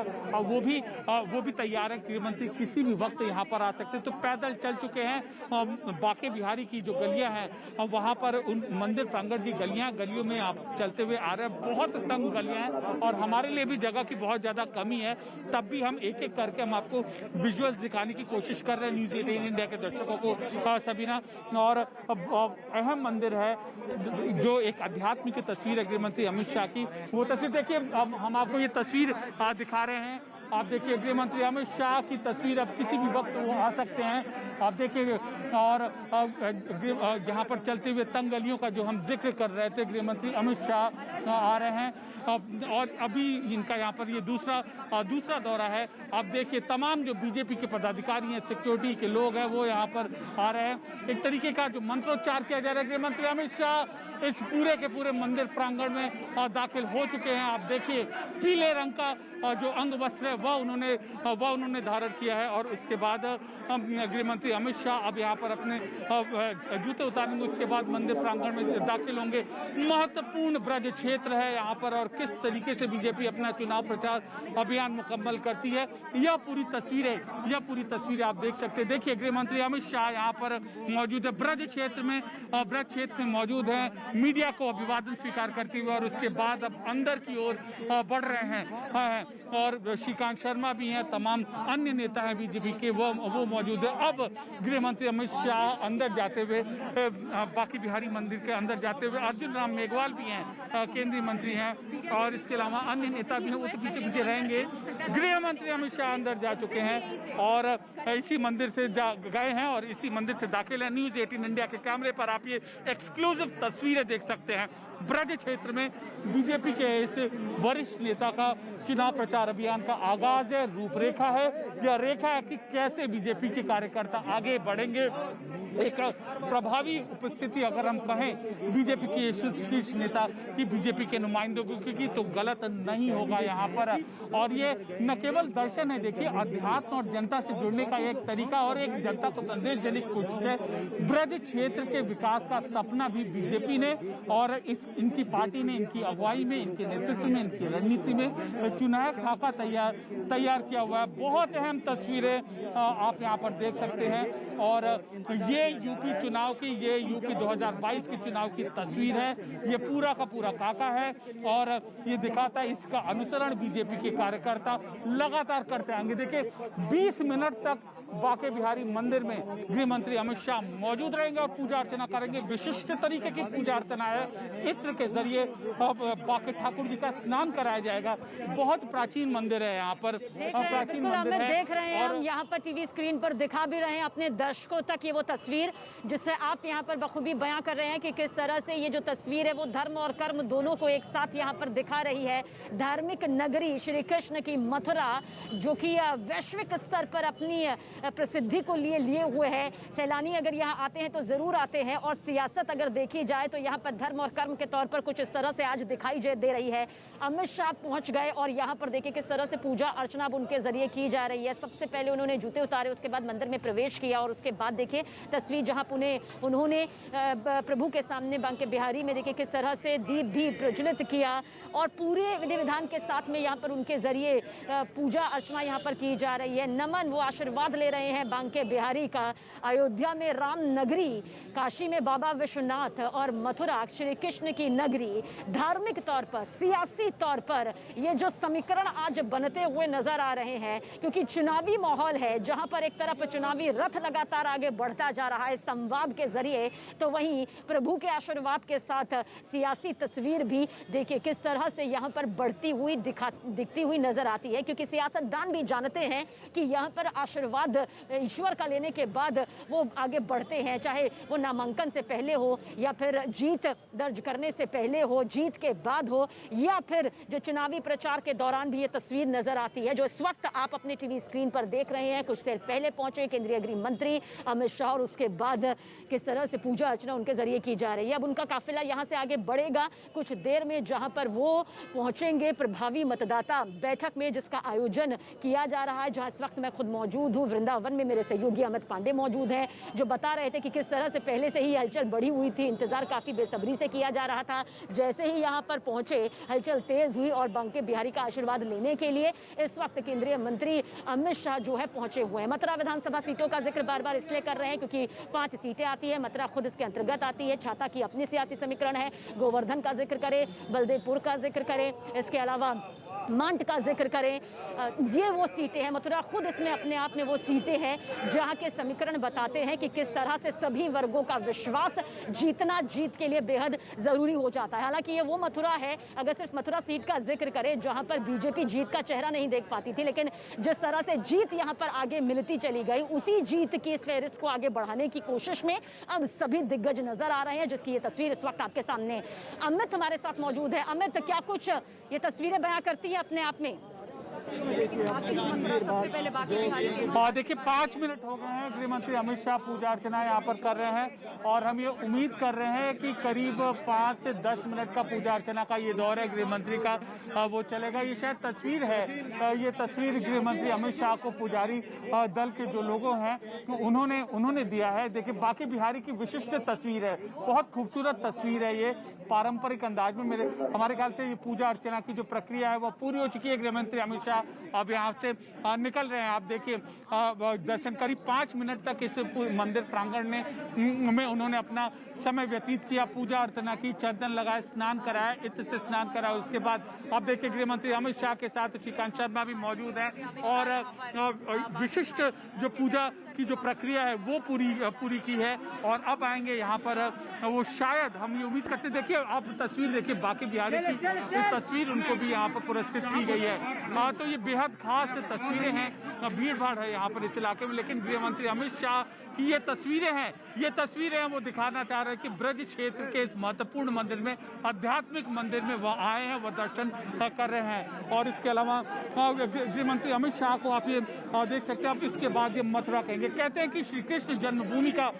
वो भी तैयार है। गृह मंत्री किसी भी वक्त यहाँ पर आ सकते हैं। तो पैदल चल चुके हैं। बांके बिहारी की जो गलियां हैं वहाँ पर उन मंदिर प्रांगण की गलियों में आप चलते हुए आ रहे हैं। बहुत तंग गलियां हैं और हमारे लिए भी जगह की बहुत ज्यादा कमी है। तब भी हम एक एक करके हम आपको विजुअल्स दिखाने की कोशिश कर रहे हैं न्यूज़ 18 इंडिया के दर्शकों को सबीना। और अहम मंदिर है जो एक अध्यात्म की तस्वीर है गृह मंत्री अमित शाह की। वो तस्वीर देखिए, अब हम आपको ये तस्वीर दिखा रहे हैं। आप देखिए गृह मंत्री अमित शाह की तस्वीर, अब किसी भी वक्त वो आ सकते हैं। आप देखिए, और जहां पर चलते हुए तंग गलियों का जो हम जिक्र कर रहे थे, गृह मंत्री अमित शाह आ रहे हैं। और अभी इनका यहाँ पर ये दूसरा दौरा है। आप देखिए तमाम जो बीजेपी के पदाधिकारी हैं, सिक्योरिटी के लोग हैं, वो यहाँ पर आ रहे हैं। एक तरीके का जो मंत्रोच्चार किया जा रहा है। गृह मंत्री अमित शाह इस पूरे के पूरे मंदिर प्रांगण में दाखिल हो चुके हैं। आप देखिए पीले रंग का जो अंग वस्त्र है वह उन्होंने धारण किया है। और उसके बाद गृह मंत्री अमित शाह अब यहाँ पर अपने जूते उतारेंगे। उसके बाद मंदिर प्रांगण में दाखिल होंगे। महत्वपूर्ण ब्रज क्षेत्र है यहाँ पर, और किस तरीके से बीजेपी अपना चुनाव प्रचार अभियान मुकम्मल करती है, यह पूरी तस्वीर आप देख सकते हैं। देखिए गृह मंत्री अमित शाह यहाँ पर मौजूद है, ब्रज क्षेत्र में मौजूद है, मीडिया को अभिवादन स्वीकार करते हुए। और उसके बाद अब अंदर की ओर बढ़ रहे हैं। और श्रीकांत शर्मा भी हैं, तमाम अन्य नेता हैं बीजेपी के, वो मौजूद है। अब गृह मंत्री अमित शाह अंदर जाते हुए, बांके बिहारी मंदिर के अंदर जाते हुए, अर्जुन राम मेघवाल भी हैं, केंद्रीय मंत्री हैं, और इसके अलावा अन्य नेता भी हैं, वो तो पीछे रहेंगे। गृह मंत्री अमित शाह अंदर जा चुके हैं और इसी मंदिर से गए हैं और इसी मंदिर से दाखिल है। न्यूज़ 18 इंडिया के कैमरे पर आप ये एक्सक्लूसिव तस्वीरें देख सकते हैं। ब्रज क्षेत्र में बीजेपी के इस वरिष्ठ नेता का चुनाव प्रचार अभियान का आगाज है। रूपरेखा है, यह रेखा है कि कैसे बीजेपी के कार्यकर्ता आगे बढ़ेंगे। एक प्रभावी उपस्थिति अगर हम कहें बीजेपी के शीर्ष नेता की, बीजेपी के नुमाइंदों की, तो गलत नहीं होगा यहाँ पर। और ये न केवल दर्शन है, देखिए अध्यात्म और जनता से जुड़ने का एक तरीका और एक जनता को संदेश देने की कोशिश है। ब्रज क्षेत्र के विकास का सपना भी बीजेपी ने और इनकी पार्टी ने, इनकी अगुवाई में, इनके नेतृत्व में, इनकी रणनीति में चुनाव खाका तैयार किया हुआ है। बहुत अहम तस्वीरें आप यहाँ पर देख सकते हैं। और ये यूपी चुनाव की, ये यूपी 2022 के चुनाव की तस्वीर है। ये पूरा का पूरा काका है और ये दिखाता है इसका अनुसरण बीजेपी के कार्यकर्ता लगातार करते आएंगे। देखिए 20 मिनट तक बांके बिहारी मंदिर में गृह मंत्री अमित शाह मौजूद रहेंगे और पूजा अर्चना करेंगे। विशिष्ट तरीके की पूजा अर्चना है। इत्र के जरिए बांके ठाकुर जी का स्नान कराया जाएगा। बहुत प्राचीन मंदिर है यहाँ पर, प्राचीन मंदिर है। देख रहे हैं हम यहाँ पर टीवी स्क्रीन पर दिखा भी रहे हैं अपने दर्शकों तक ये वो तस्वीर जिससे आप यहाँ पर बखूबी बयां कर रहे हैं कि किस तरह से ये जो तस्वीर है वो धर्म और कर्म दोनों को एक साथ यहाँ पर दिखा रही है। धार्मिक नगरी श्री कृष्ण की मथुरा, जो कि वैश्विक स्तर पर अपनी प्रसिद्धि को लिए हुए है। सैलानी अगर यहाँ आते हैं तो जरूर आते हैं। और सियासत अगर देखी जाए तो यहाँ पर धर्म और कर्म के तौर पर कुछ इस तरह से आज दिखाई दे रही है। अमित शाह पहुंच गए और यहाँ पर देखिए किस तरह से पूजा अर्चना उनके जरिए की जा रही है। सबसे पहले उन्होंने जूते उतारे, उसके बाद मंदिर में प्रवेश किया और उसके बाद देखिए तस्वीर जहाँ उन्होंने प्रभु के सामने बांके बिहारी में देखिए किस तरह से दीप भी प्रज्वलित किया और पूरे विधि विधान के साथ में यहाँ पर उनके जरिए पूजा अर्चना यहाँ पर की जा रही है। नमन, वो आशीर्वाद ले रहे हैं बांके बिहारी का। अयोध्या में राम नगरी, काशी में बाबा विश्वनाथ और मथुरा श्री कृष्ण की नगरी। धार्मिक तौर पर, सियासी तौर पर ये जो समीकरण आज बनते हुए नजर आ रहे हैं, क्योंकि चुनावी माहौल है जहां पर एक तरफ चुनावी रथ लगातार आगे बढ़ता जा रहा है संवाद के जरिए, तो वहीं प्रभु के आशीर्वाद के साथ सियासी तस्वीर भी देखिए किस तरह से यहाँ पर बढ़ती हुई दिखती हुई नजर आती है। क्योंकि सियासतदान भी जानते हैं कि यहाँ पर आशीर्वाद ईश्वर का लेने के बाद वो आगे बढ़ते हैं, चाहे वो नामांकन से पहले हो या फिर जीत दर्ज करने से पहले हो, जीत के बाद हो, या फिर जो चुनावी प्रचार के दौरान भी ये तस्वीर नजर आती है जो इस वक्त आप अपने टीवी स्क्रीन पर देख रहे हैं। कुछ देर पहले पहुंचे केंद्रीय गृह मंत्री अमित शाह और उसके उसके बाद किस तरह से पूजा अर्चना उनके जरिए की जा रही है। अब उनका काफिला यहाँ से आगे बढ़ेगा कुछ देर में, जहाँ पर वो पहुंचेंगे प्रभावी मतदाता बैठक में, जिसका आयोजन किया जा रहा है, जहाँ इस वक्त मैं खुद मौजूद हूँ। वृंदावन में मेरे सहयोगी अमित पांडे मौजूद हैं, जो बता रहे थे कि किस तरह से पहले से ही हलचल बढ़ी हुई थी, इंतजार काफी बेसब्री से किया जा रहा था। जैसे ही यहाँ पर पहुंचे हलचल तेज हुई और बंके बिहारी का आशीर्वाद लेने के लिए इस वक्त केंद्रीय मंत्री अमित शाह जो है पहुंचे हुए हैं। मथुरा विधानसभा सीटों का जिक्र बार बार इसलिए कर रहे हैं क्योंकि 5 सीटें आती है, मथुरा खुद इसके अंतर्गत आती है। छाता की अपनी सियासी समीकरण है, गोवर्धन का जिक्र करें, बलदेवपुर का जिक्र करें, इसके अलावा मांट का जिक्र करें, ये वो सीटें हैं। मथुरा खुद इसमें अपने आप में वो सीटें हैं जहां के समीकरण बताते हैं कि किस तरह से सभी वर्गों का विश्वास जीतना जीत के लिए बेहद जरूरी हो जाता है। हालांकि ये वो मथुरा है, अगर सिर्फ मथुरा सीट का जिक्र करें, जहां पर बीजेपी जीत का चेहरा नहीं देख पाती थी, लेकिन जिस तरह से जीत यहां पर आगे मिलती चली गई, उसी जीत की इस फहरिस्त को आगे बढ़ाने की कोशिश में अब सभी दिग्गज नजर आ रहे हैं, जिसकी ये तस्वीर इस वक्त आपके सामने। अमित हमारे साथ मौजूद है। अमित, क्या कुछ ये तस्वीरें बयां करती है अपने आप में? सबसे पहले देखिए 5 मिनट हो गए हैं, गृह मंत्री अमित शाह पूजा अर्चना यहाँ पर कर रहे हैं और हम ये उम्मीद कर रहे हैं कि करीब 5 से 10 मिनट का पूजा अर्चना का ये दौर है गृह मंत्री का, वो चलेगा। ये शायद तस्वीर है, ये तस्वीर गृह मंत्री अमित शाह को पुजारी दल के जो लोगों हैं उन्होंने दिया है। देखिए बाकी बिहारी की विशिष्ट तस्वीर है, बहुत खूबसूरत तस्वीर है। ये पारंपरिक अंदाज में हमारे ख्याल से ये पूजा अर्चना की जो प्रक्रिया है वो पूरी हो चुकी है। गृह मंत्री अमित शाह अब यहाँ से निकल रहे हैं। आप देखिए दर्शन करीब 5 मिनट तक इस मंदिर प्रांगण में उन्होंने अपना समय व्यतीत किया, पूजा अर्चना की, चंदन लगाए, स्नान कराया, इत्र से स्नान कराया। उसके बाद अब देखिए गृह मंत्री अमित शाह के साथ श्रीकांत शर्मा भी मौजूद है और विशिष्ट जो पूजा की जो प्रक्रिया है वो पूरी की है और अब आएंगे यहाँ पर वो, शायद हम ये उम्मीद करते। देखिए आप तस्वीर देखिए बाकी बिहारी की तस्वीर उनको भी यहाँ पर पुरस्कृत की गई है। तो ये बेहद खास तस्वीरें हैं, भीड़ भाड़ है यहाँ पर इस इलाके में, लेकिन गृह मंत्री अमित शाह की ये तस्वीरें हैं वो दिखाना चाह रहे हैं कि ब्रज क्षेत्र के इस महत्वपूर्ण मंदिर में, आध्यात्मिक मंदिर में वो आए हैं, वो दर्शन कर रहे हैं। और इसके अलावा गृह मंत्री अमित शाह को आप ये देख सकते हैं। आप इसके बाद ये मथुरा कहेंगे, कहते हैं कि श्री कृष्ण जन्मभूमि का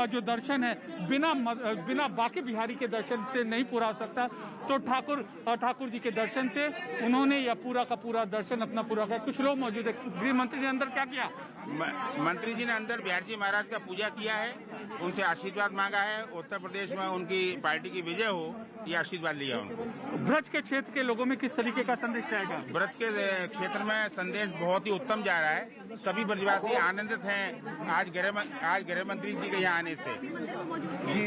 जो दर्शन है बिना बाकी बिहारी के दर्शन से नहीं पूरा हो सकता। तो ठाकुर जी के दर्शन से उन्होंने यह पूरा का पूरा दर्शन अपना पूरा किया। कुछ लोग मौजूद है। गृह मंत्री ने अंदर क्या किया? मंत्री जी ने अंदर बिहार जी महाराज का पूजा किया है, उनसे आशीर्वाद मांगा है, उत्तर प्रदेश में उनकी पार्टी की विजय हो, ये आशीर्वाद लिया उनको। ब्रज के क्षेत्र के लोगों में किस तरीके का संदेश रहेगा? ब्रज के क्षेत्र में संदेश बहुत ही उत्तम जा रहा है, सभी ब्रजवासी आनंदित हैं आज गृह मंत्री जी के यहाँ आने से।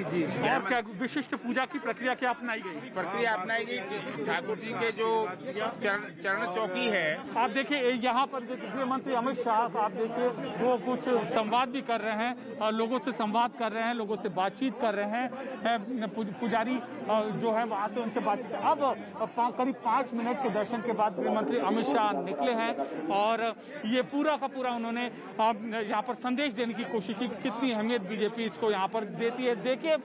जी और क्या विशिष्ट पूजा की प्रक्रिया क्या अपनाई गई? प्रक्रिया अपनाई गई, ठाकुर जी के जो चरण चौकी है। आप देखिए यहाँ पर गृह मंत्री अमित शाह आप देखिए वो कुछ संवाद भी कर रहे हैं, लोगों से संवाद कर रहे हैं, लोगों से बातचीत कर रहे हैं। पुजारी जो है वहाँ से उनसे बातचीत। अब करीब 5 मिनट के दर्शन के बाद गृह मंत्री अमित शाह निकले हैं और ये पूरा का पूरा उन्होंने यहाँ पर संदेश देने की कोशिश की, कितनी अहमियत बीजेपी इसको यहाँ पर देती है। देखिए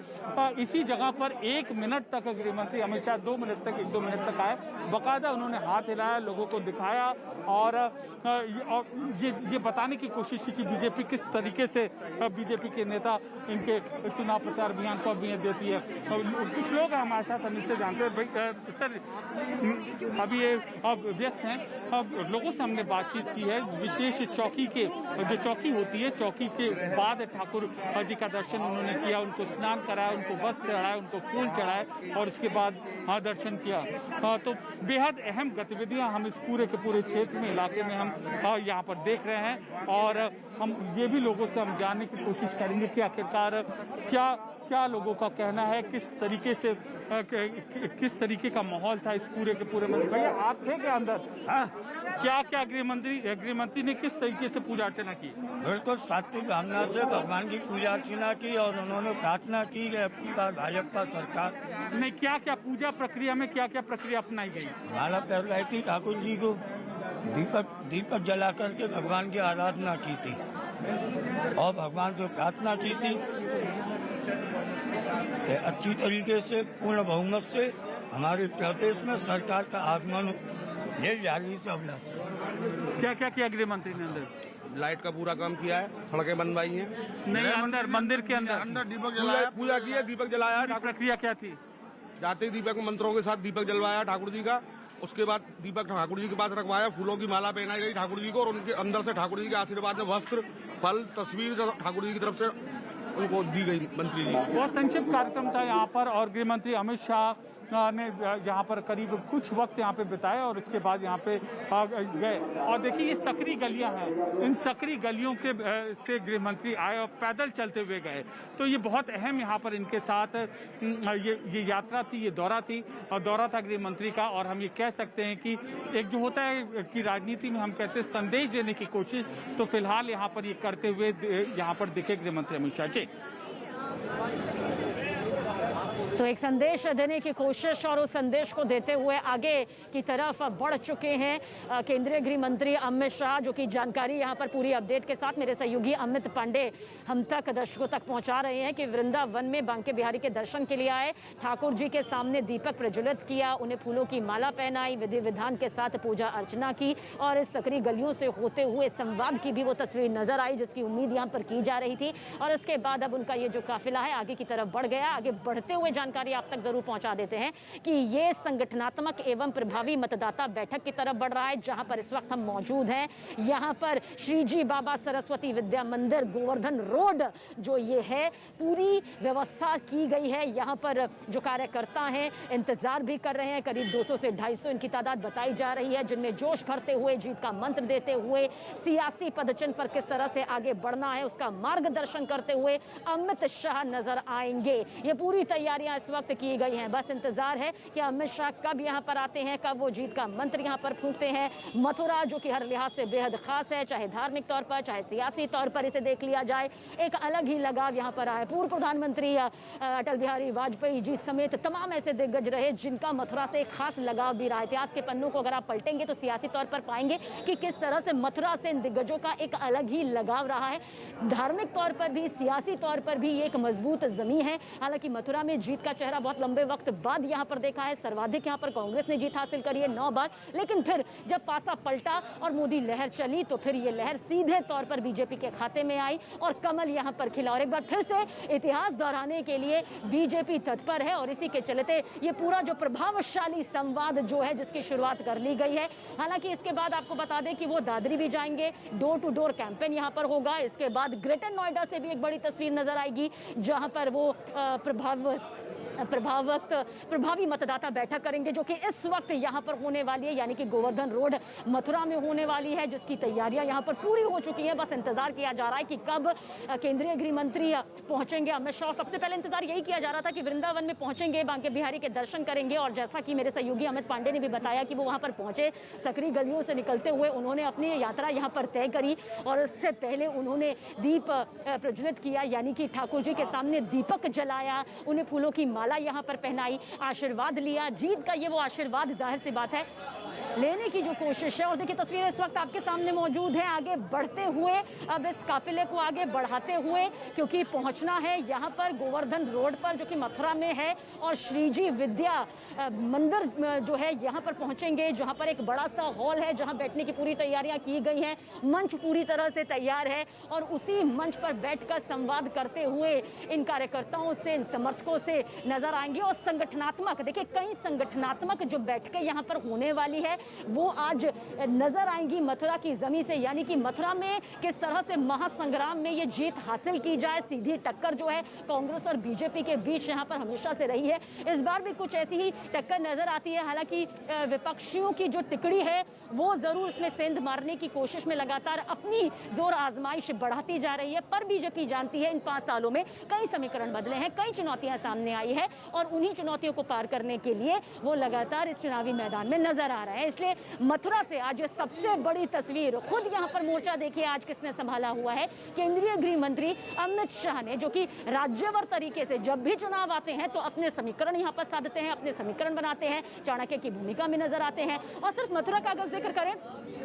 इसी जगह पर 1 मिनट तक गृह मंत्री अमित शाह 2 मिनट तक 1-2 मिनट तक आए, बाकायदा उन्होंने हाथ हिलाया, लोगों को दिखाया और ये बताने की कोशिश की कि बीजेपी किस तरीके से बीजेपी के नेता इनके चुनाव प्रचार अभियान को अहमियत देती है। कुछ लोग हैं हमारे साथ, हम इससे जानते हैं। सर अभी ये व्यस्त हैं, अब लोगों से हमने बातचीत की है। विशेष चौकी के जो चौकी होती है, चौकी के बाद ठाकुर जी का दर्शन उन्होंने किया, उनको स्नान कराया, उनको वस्त्र चढ़ाया, उनको फूल चढ़ाए और उसके बाद दर्शन किया। तो बेहद अहम गतिविधियां हम इस पूरे के पूरे क्षेत्र में, इलाके में हम यहाँ पर देख रहे हैं और हम ये भी लोगों से हम जानने की कोशिश करेंगे कि आखिरकार क्या लोगों का कहना है, किस तरीके का माहौल था इस पूरे के पूरे में। भैया आप थे क्या अंदर? क्या गृह मंत्री ने किस तरीके से पूजा अर्चना की? बिल्कुल सात्विक भावना से भगवान की पूजा अर्चना की और उन्होंने प्रार्थना की कि अपनी बार भाजपा सरकार नहीं। क्या पूजा प्रक्रिया में क्या प्रक्रिया अपनाई गई? माला पहनाई थी, ठाकुर जी को दीपक जला करके भगवान की आराधना की थी और भगवान से प्रार्थना की थी कि अच्छी तरीके से पूर्ण बहुमत से हमारे प्रदेश में सरकार का आगमन ये जारी से अभिलाष। क्या किया गृह मंत्री ने अंदर? लाइट का पूरा काम किया है, सड़कें बनवाई हैं। नहीं, अंदर मंदिर के अंदर अंदर दीपक जलाया। पूजा की है, दीपक जलाया। प्रक्रिया क्या थी? जाते ही दीपक मंत्रों के साथ दीपक जलवाया ठाकुर जी का। उसके बाद दीपक ठाकुर जी के पास रखवाया, फूलों की माला पहनाई गई ठाकुर जी को, और उनके अंदर से ठाकुर जी के आशीर्वाद में वस्त्र, फल, तस्वीर ठाकुर जी की तरफ से उनको दी गई मंत्री जी। बहुत संक्षिप्त कार्यक्रम था यहाँ पर, और गृह मंत्री अमित शाह ने यहाँ पर करीब कुछ वक्त यहाँ पे बिताया और इसके बाद यहाँ पे गए। और देखिए ये सकरी गलियां हैं, इन सकरी गलियों के से गृह मंत्री आए और पैदल चलते हुए गए। तो ये बहुत अहम यहाँ पर इनके साथ ये यात्रा थी, ये दौरा थी, और दौरा था गृह मंत्री का। और हम ये कह सकते हैं कि एक जो होता है कि राजनीति में हम कहते हैं संदेश देने की कोशिश, तो फिलहाल यहाँ पर ये करते हुए यहाँ पर दिखे गृह मंत्री अमित शाह जी। तो एक संदेश देने की कोशिश और उस संदेश को देते हुए आगे की तरफ बढ़ चुके हैं केंद्रीय गृह मंत्री अमित शाह, जो कि जानकारी यहाँ पर पूरी अपडेट के साथ मेरे सहयोगी अमित पांडे हम तक दर्शकों तक पहुँचा रहे हैं कि वृंदावन में बांके बिहारी के दर्शन के लिए आए, ठाकुर जी के सामने दीपक प्रज्वलित किया, उन्हें फूलों की माला पहनाई, विधि विधान के साथ पूजा अर्चना की, और इस सकरी गलियों से होते हुए संवाद की भी वो तस्वीर नजर आई जिसकी उम्मीद यहाँ पर की जा रही थी। और इसके बाद अब उनका ये जो काफिला है आगे की तरफ बढ़ गया। आगे बढ़ते हुए जानकारी आप तक जरूर पहुंचा देते हैं कि ये संगठनात्मक एवं प्रभावी मतदाता बैठक की तरफ बढ़ रहा है, जहां पर इस वक्त हम मौजूद हैं। यहां पर श्री जी बाबा सरस्वती विद्या मंदिर गोवर्धन रोड जो ये है, पूरी व्यवस्था की गई है। यहां पर जो कार्यकर्ता हैं इंतजार भी कर रहे हैं, करीब 200 से 250 इनकी तादाद बताई जा रही है, जिनमें जोश भरते हुए, जीत का मंत्र देते हुए, सियासी पदचिन्ह पर किस तरह से आगे बढ़ना है उसका मार्गदर्शन करते हुए अमित शाह नजर आएंगे। ये पूरी तैयारियां इस वक्त की गई हैं, बस इंतजार है कि अमित शाह कब यहां पर आते हैं, कब वो जीत का मंत्र यहां पर फूंकते हैं। मथुरा जो कि हर लिहाज से बेहद खास है, चाहे धार्मिक तौर पर चाहे सियासी तौर पर इसे देख लिया जाए, एक अलग ही लगाव यहां पर आया। पूर्व प्रधानमंत्री अटल बिहारी वाजपेयी जी समेत तमाम ऐसे दिग्गज रहे जिनका मथुरा से एक खास लगाव भी रहा। इतिहास के पन्नों को अगर आप पलटेंगे तो सियासी तौर पर पाएंगे कि किस तरह से मथुरा से इन दिग्गजों का एक अलग ही लगाव रहा है। धार्मिक तौर पर भी, सियासी तौर पर भी एक मजबूत जमीन है। हालांकि मथुरा में जीत का चेहरा बहुत लंबे वक्त बाद यहां पर देखा है, सर्वाधिक यहां पर कांग्रेस ने जीत हासिल करी है 9 बार, लेकिन फिर जब पासा पलटा और मोदी लहर चली तो फिर ये लहर सीधे तौर पर बीजेपी के खाते में आई और कमल यहां पर खिला। और एक बार फिर से इतिहास दोहराने के लिए बीजेपी तत्पर है और इसी के चलते ये पूरा जो प्रभावशाली संवाद जो है जिसकी शुरुआत कर ली गई है। हालांकि इसके बाद आपको बता दें कि वो दादरी भी जाएंगे, डोर टू डोर कैंपेन यहां पर होगा। इसके बाद ग्रेटर नोएडा से भी एक बड़ी तस्वीर नजर आएगी जहां पर वो प्रभावी मतदाता बैठक करेंगे, जो कि इस वक्त यहां पर होने वाली है, यानी कि गोवर्धन रोड मथुरा में होने वाली है, जिसकी तैयारियां यहां पर पूरी हो चुकी है। बस इंतजार किया जा रहा है कि कब केंद्रीय गृह मंत्री पहुंचेंगे अमित शाह। सबसे पहले इंतजार यही किया जा रहा था कि वृंदावन में पहुंचेंगे, बांके बिहारी के दर्शन करेंगे, और जैसा कि मेरे सहयोगी अमित पांडे ने भी बताया कि वो वहां पर पहुंचे, सकरी गलियों से निकलते हुए उन्होंने अपनी यात्रा यहां पर तय करी और इससे पहले उन्होंने दीप प्रज्वलित किया, यानी कि ठाकुर जी के सामने दीपक जलाया, उन्हें फूलों की माला यहां पर पहनाई, आशीर्वाद लिया। जीत का ये वो आशीर्वाद जाहिर सी बात है लेने की जो कोशिश है। और देखिए तस्वीरें इस वक्त आपके सामने मौजूद है, आगे बढ़ते हुए अब इस काफिले को आगे बढ़ाते हुए, क्योंकि पहुंचना है यहां पर गोवर्धन रोड पर जो कि मथुरा में है, और श्रीजी विद्या मंदिर जो है यहां पर पहुंचेंगे, जहां पर एक बड़ा सा हॉल है जहां बैठने की पूरी तैयारियां की गई हैं, मंच पूरी तरह से तैयार है और उसी मंच पर बैठकर संवाद करते हुए इन कार्यकर्ताओं से, इन समर्थकों से नजर आएंगे। और संगठनात्मक, देखिए कई संगठनात्मक जो बैठकें यहां पर होने वाली है वो आज नजर आएंगी मथुरा की जमीन से, यानी कि मथुरा में किस तरह से महासंग्राम में ये जीत हासिल की जाए। सीधी टक्कर जो है कांग्रेस और बीजेपी के बीच यहां पर हमेशा से रही है, इस बार भी कुछ ऐसी ही टक्कर नजर आती है। हालांकि विपक्षियों की जो टिकड़ी है वो जरूर इसमें सेंध मारने की कोशिश में लगातार अपनी जोर आजमाइश बढ़ाती जा रही है, पर बीजेपी जानती है इन 5 सालों में कई समीकरण बदले हैं, कई चुनौतियां सामने आई है और उन्हीं चुनौतियों को पार करने के लिए वो लगातार इस चुनावी मैदान में नजर आ रहे हैं। इसलिए मथुरा से आज सबसे बड़ी तस्वीर, खुद यहाँ पर मोर्चा देखिए आज किसने संभाला हुआ है, केंद्रीय गृह मंत्री अमित शाह ने, जो कि राज्यवार तरीके से जब भी चुनाव आते हैं तो अपने समीकरण यहाँ पर साधते हैं, अपने समीकरण बनाते हैं, चाणक्य की भूमिका में नजर आते हैं। और सिर्फ मथुरा का अगर जिक्र करें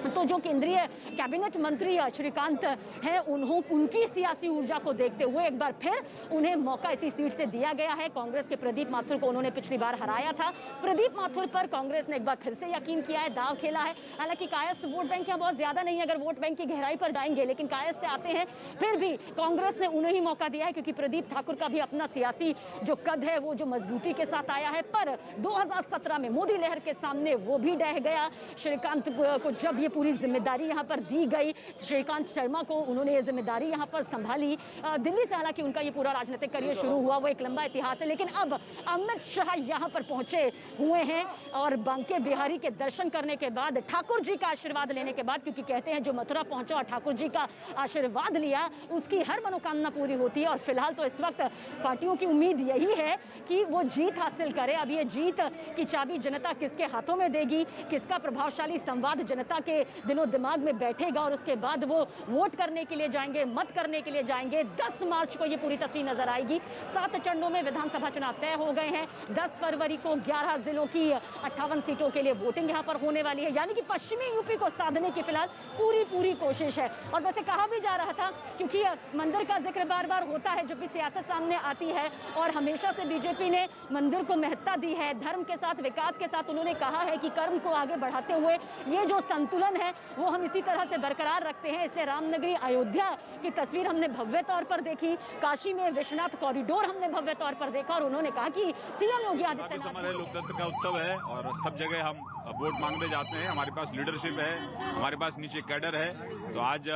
तो जो केंद्रीय कैबिनेट मंत्री श्रीकांत है, उनकी सियासी ऊर्जा को देखते हुए एक बार फिर उन्हें मौका इसी सीट से दिया गया है। कांग्रेस के प्रदीप माथुर को उन्होंने पिछली बार हराया था, प्रदीप माथुर पर कांग्रेस ने एक बार फिर से यकीन छीन किया है, दाव खेला है। हालांकि कायस्थ वोट बैंक यहाँ बहुत ज्यादा नहीं है अगर वोट बैंक की गहराई पर जाएंगे, लेकिन कायस्थ से आते हैं। फिर भी कांग्रेस ने उन्हें ही मौका दिया है क्योंकि प्रदीप ठाकुर का भी अपना सियासी जो कद है वो जो मजबूती के साथ आया है। पर 2017 में मोदी लहर के सामने वो भी डह गया। श्रीकांत को जब ये पूरी जिम्मेदारी यहाँ पर दी गई, श्रीकांत शर्मा को उन्होंने ये जिम्मेदारी यहाँ पर संभाली। दिल्ली से हालांकि उनका ये पूरा राजनीतिक करियर शुरू हुआ, वो एक लंबा इतिहास है। लेकिन अब अमित शाह यहाँ पर पहुंचे हुए हैं और बांके बिहारी के दर्शन करने के बाद, ठाकुर जी का आशीर्वाद लेने के बाद, क्योंकि कहते हैं जो मथुरा पहुंचा और ठाकुर जी का आशीर्वाद लिया उसकी हर मनोकामना पूरी होती है। और फिलहाल तो इस वक्त पार्टियों की उम्मीद यही है कि वो जीत हासिल करे। अब ये जीत की चाबी जनता किसके हाथों में देगी, किसका प्रभावशाली संवाद जनता के दिलो दिमाग में बैठेगा और उसके बाद वो वोट करने के लिए जाएंगे, मत करने के लिए जाएंगे। 10 मार्च को ये पूरी तस्वीर नजर आएगी। 7 चरणों में विधानसभा चुनाव तय हो गए हैं। 10 फरवरी को 11 जिलों की 58 सीटों के लिए वोटिंग यहाँ पर होने वाली है, यानी कि पश्चिमी यूपी को साधने की फिलहाल पूरी कोशिश है। और वैसे कहा भी जा रहा था, क्योंकि मंदिर का जिक्र बार बार होता है जब भी सियासत सामने आती है, और हमेशा से बीजेपी ने मंदिर को महत्ता दी है। धर्म के साथ, विकास के साथ उन्होंने कहा है कि कर्म को आगे बढ़ाते हुए ये जो संतुलन है वो हम इसी तरह से बरकरार रखते हैं। इसलिए रामनगरी अयोध्या की तस्वीर हमने भव्य तौर पर देखी, काशी में विश्वनाथ कॉरिडोर हमने भव्य तौर पर देखा, और उन्होंने कहा कि सीएम योगी आदित्यनाथ हमारे लोकतंत्र का उत्सव है और सब जगह हम वोट मांगने जाते हैं। हमारे पास लीडरशिप है, हमारे पास नीचे कैडर है। तो आज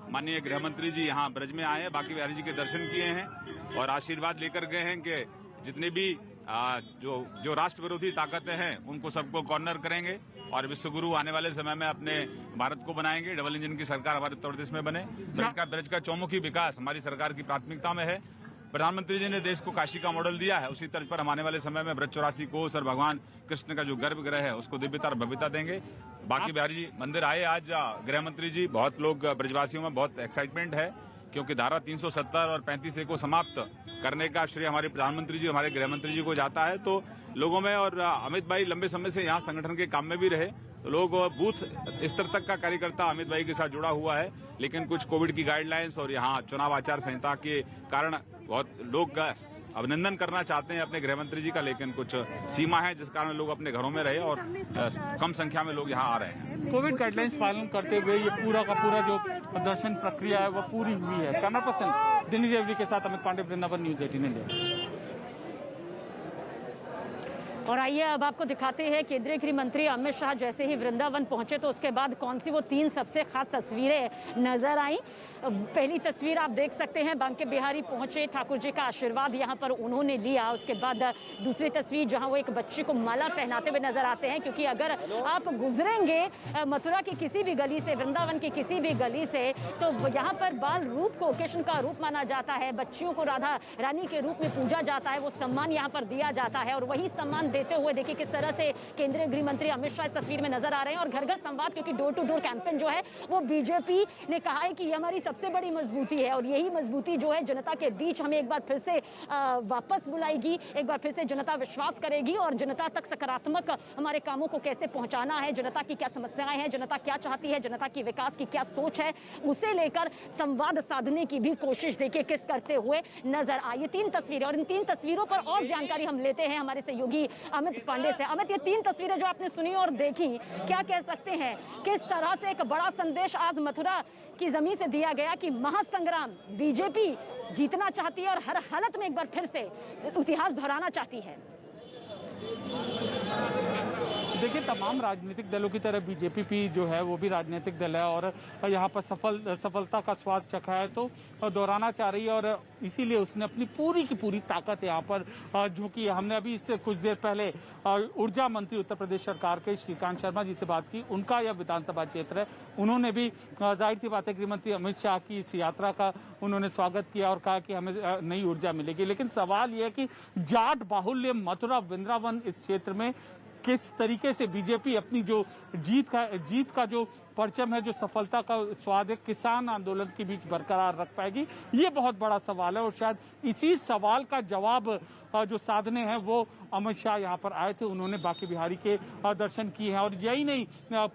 माननीय गृह मंत्री जी यहाँ ब्रज में आए हैं, बांके बिहारी जी के दर्शन किए हैं और आशीर्वाद लेकर गए हैं कि जितने भी जो राष्ट्र विरोधी ताकतें हैं उनको सबको कॉर्नर करेंगे और विश्वगुरु आने वाले समय में अपने भारत को बनाएंगे। डबल इंजन की सरकार हमारे उत्तर प्रदेश में बने। ब्रज का चौमुखी विकास हमारी सरकार की प्राथमिकता में है। प्रधानमंत्री जी ने देश को काशी का मॉडल दिया है, उसी तर्ज पर हम आने वाले समय में ब्रज 84 कोस और भगवान कृष्ण का जो गर्भगृह है उसको दिव्यता और भव्यता देंगे। बांके बिहारी जी मंदिर आए आज गृह मंत्री जी, बहुत लोग ब्रजवासियों में बहुत एक्साइटमेंट है क्योंकि धारा 370 और 35A को समाप्त करने का श्रेय हमारे प्रधानमंत्री जी, हमारे गृह मंत्री जी को जाता है। तो लोगों में, और अमित भाई लंबे समय से यहाँ संगठन के काम में भी रहे, तो लोग बूथ स्तर तक का कार्यकर्ता अमित भाई के साथ जुड़ा हुआ है। लेकिन कुछ कोविड की गाइडलाइंस और यहाँ चुनाव आचार संहिता के कारण बहुत लोग अभिनंदन करना चाहते हैं अपने गृह मंत्री जी का, लेकिन कुछ सीमा है जिस कारण लोग अपने घरों में रहे और कम संख्या में लोग यहाँ आ रहे हैं। कोविड गाइडलाइंस पालन करते हुए ये पूरा का पूरा जो दर्शन प्रक्रिया है वो पूरी हुई है। कैमरा पर्सन दिनेश देवरी के साथ अमित पांडे, वृंदावन न्यूज 18 इंडिया। और आइए अब आपको दिखाते हैं केंद्रीय गृह मंत्री अमित शाह जैसे ही वृंदावन पहुंचे तो उसके बाद कौन सी वो 3 सबसे खास तस्वीरें नजर आई। पहली तस्वीर आप देख सकते हैं, बांके बिहारी पहुंचे, ठाकुर जी का आशीर्वाद यहां पर उन्होंने लिया। उसके बाद दूसरी तस्वीर जहां वो एक बच्चे को माला पहनाते हुए नजर आते हैं, क्योंकि अगर आप गुजरेंगे मथुरा की किसी भी गली से, वृंदावन की किसी भी गली से, तो यहाँ पर बाल रूप को कृष्ण का रूप माना जाता है। बच्चियों को राधा रानी के रूप में पूजा जाता है, वो सम्मान यहाँ पर दिया जाता है। और वही सम्मान देते हुए देखिए किस तरह से केंद्रीय गृह मंत्री अमित शाह इस तस्वीर में नजर आ रहे हैं। और घर घर संवाद, क्योंकि डोर टू डोर कैंपेन जो है वो बीजेपी ने कहा है कि ये हमारी सबसे बड़ी मजबूती है और यही मजबूती जो है जनता के बीच हमें एक बार फिर से वापस बुलाएगी, एक बार फिर से जनता विश्वास करेगी और जनता तक सकारात्मक हमारे कामों को कैसे पहुंचाना है, जनता की क्या समस्याएं हैं, जनता क्या चाहती है, जनता की विकास की क्या सोच है, उसे लेकर संवाद साधने की भी कोशिश देखिए किस करते हुए नजर आई। 3 तस्वीरें, और इन 3 तस्वीरों पर और जानकारी हम लेते हैं हमारे सहयोगी अमित पांडे से। अमित, ये 3 तस्वीरें जो आपने सुनी और देखी, क्या कह सकते हैं, किस तरह से एक बड़ा संदेश आज मथुरा की जमीन से दिया गया कि महासंग्राम बीजेपी जीतना चाहती है और हर हालत में एक बार फिर से इतिहास दोहराना चाहती है। देखिए, तमाम राजनीतिक दलों की तरह बीजेपी भी जो है वो भी राजनीतिक दल है और यहाँ पर सफलता का स्वाद चखा है तो दोहराना चाह रही है और इसीलिए उसने अपनी पूरी की पूरी ताकत यहाँ पर झोंकी है। हमने अभी इससे कुछ देर पहले ऊर्जा मंत्री उत्तर प्रदेश सरकार के श्रीकांत शर्मा जी से बात की। उनका यह विधानसभा क्षेत्र है, उन्होंने भी जाहिर सी बात है गृह मंत्री अमित शाह की इस यात्रा का उन्होंने स्वागत किया और कहा कि हमें नई ऊर्जा मिलेगी। लेकिन सवाल यह है कि जाट बाहुल्य मथुरा वृंदावन इस क्षेत्र में किस तरीके से बीजेपी अपनी जो जीत का जो परचम है, जो सफलता का स्वाद है, किसान आंदोलन के बीच बरकरार रख पाएगी? ये बहुत बड़ा सवाल है और शायद इसी सवाल का जवाब जो साधने हैं वो अमित शाह यहाँ पर आए थे। उन्होंने बांके बिहारी के दर्शन किए हैं और यही नहीं,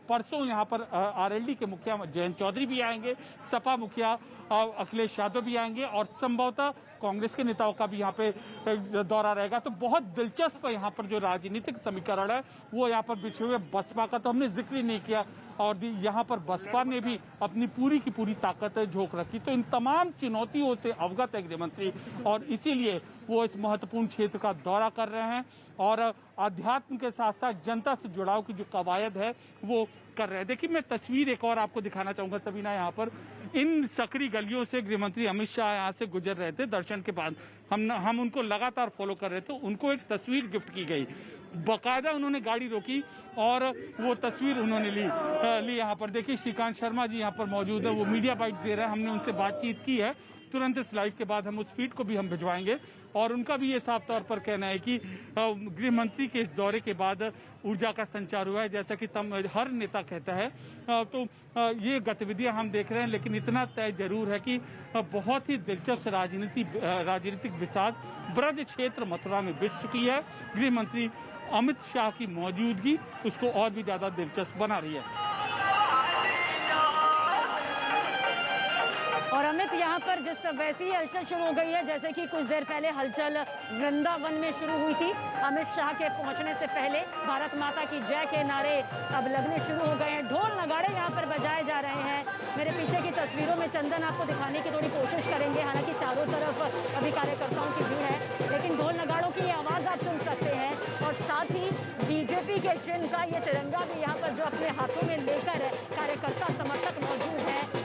परसों यहाँ पर आरएलडी के मुखिया जयंत चौधरी भी आएंगे, सपा मुखिया अखिलेश यादव भी आएंगे और संभवतः कांग्रेस के नेताओं का भी यहाँ पे दौरा रहेगा। तो बहुत दिलचस्प यहाँ पर जो राजनीतिक समीकरण है वो यहाँ पर बिछे हुए। बसपा का तो हमने जिक्र ही नहीं किया और यहाँ पर बसपा ने भी अपनी पूरी की पूरी ताकत झोंक रखी। तो इन तमाम चुनौतियों से अवगत है गृहमंत्री और इसीलिए वो इस महत्वपूर्ण क्षेत्र का दौरा कर रहे हैं और अध्यात्म के साथ साथ जनता से जुड़ाव की जो कवायद है वो कर रहे हैं। देखिए, मैं तस्वीर एक और आपको दिखाना चाहूंगा सबीना। यहाँ पर इन सकरी गलियों से गृहमंत्री अमित शाह यहाँ से गुजर रहे थे दर्शन के बाद। हम उनको लगातार फॉलो कर रहे थे। उनको एक तस्वीर गिफ्ट की गई, बाकायदा उन्होंने गाड़ी रोकी और वो तस्वीर उन्होंने ली। यहाँ पर देखिए, श्रीकांत शर्मा जी यहाँ पर मौजूद है, वो मीडिया बाइट दे रहे हैं। हमने उनसे बातचीत की है, तुरंत इस लाइव के बाद हम उस फीड को भी हम भिजवाएंगे और उनका भी ये साफ तौर पर कहना है कि गृह मंत्री के इस दौरे के बाद ऊर्जा का संचार हुआ है, जैसा कि हर नेता कहता है। तो ये गतिविधियां हम देख रहे हैं, लेकिन इतना तय जरूर है कि बहुत ही दिलचस्प राजनीतिक विषाद ब्रज क्षेत्र मथुरा में बिछ चुकी है। गृह मंत्री अमित शाह की मौजूदगी उसको और भी ज्यादा दिलचस्प बना रही है। और अमित, यहाँ पर जिस वैसी हलचल शुरू हो गई है जैसे कि कुछ देर पहले हलचल वृंदावन में शुरू हुई थी। अमित शाह के पहुंचने से पहले भारत माता की जय के नारे अब लगने शुरू हो गए हैं। ढोल नगाड़े यहाँ पर बजाए जा रहे हैं। मेरे पीछे की तस्वीरों में चंदन आपको दिखाने की थोड़ी कोशिश करेंगे, हालांकि चारों तरफ अभी कार्यकर्ताओं की भीड़ है, लेकिन ढोल नगाड़ों की आवाज़ आप सुन सकते हैं। और साथ ही बीजेपी के चिन्ह का ये तिरंगा भी यहाँ पर जो अपने हाथों में लेकर कार्यकर्ता समर्थक मौजूद है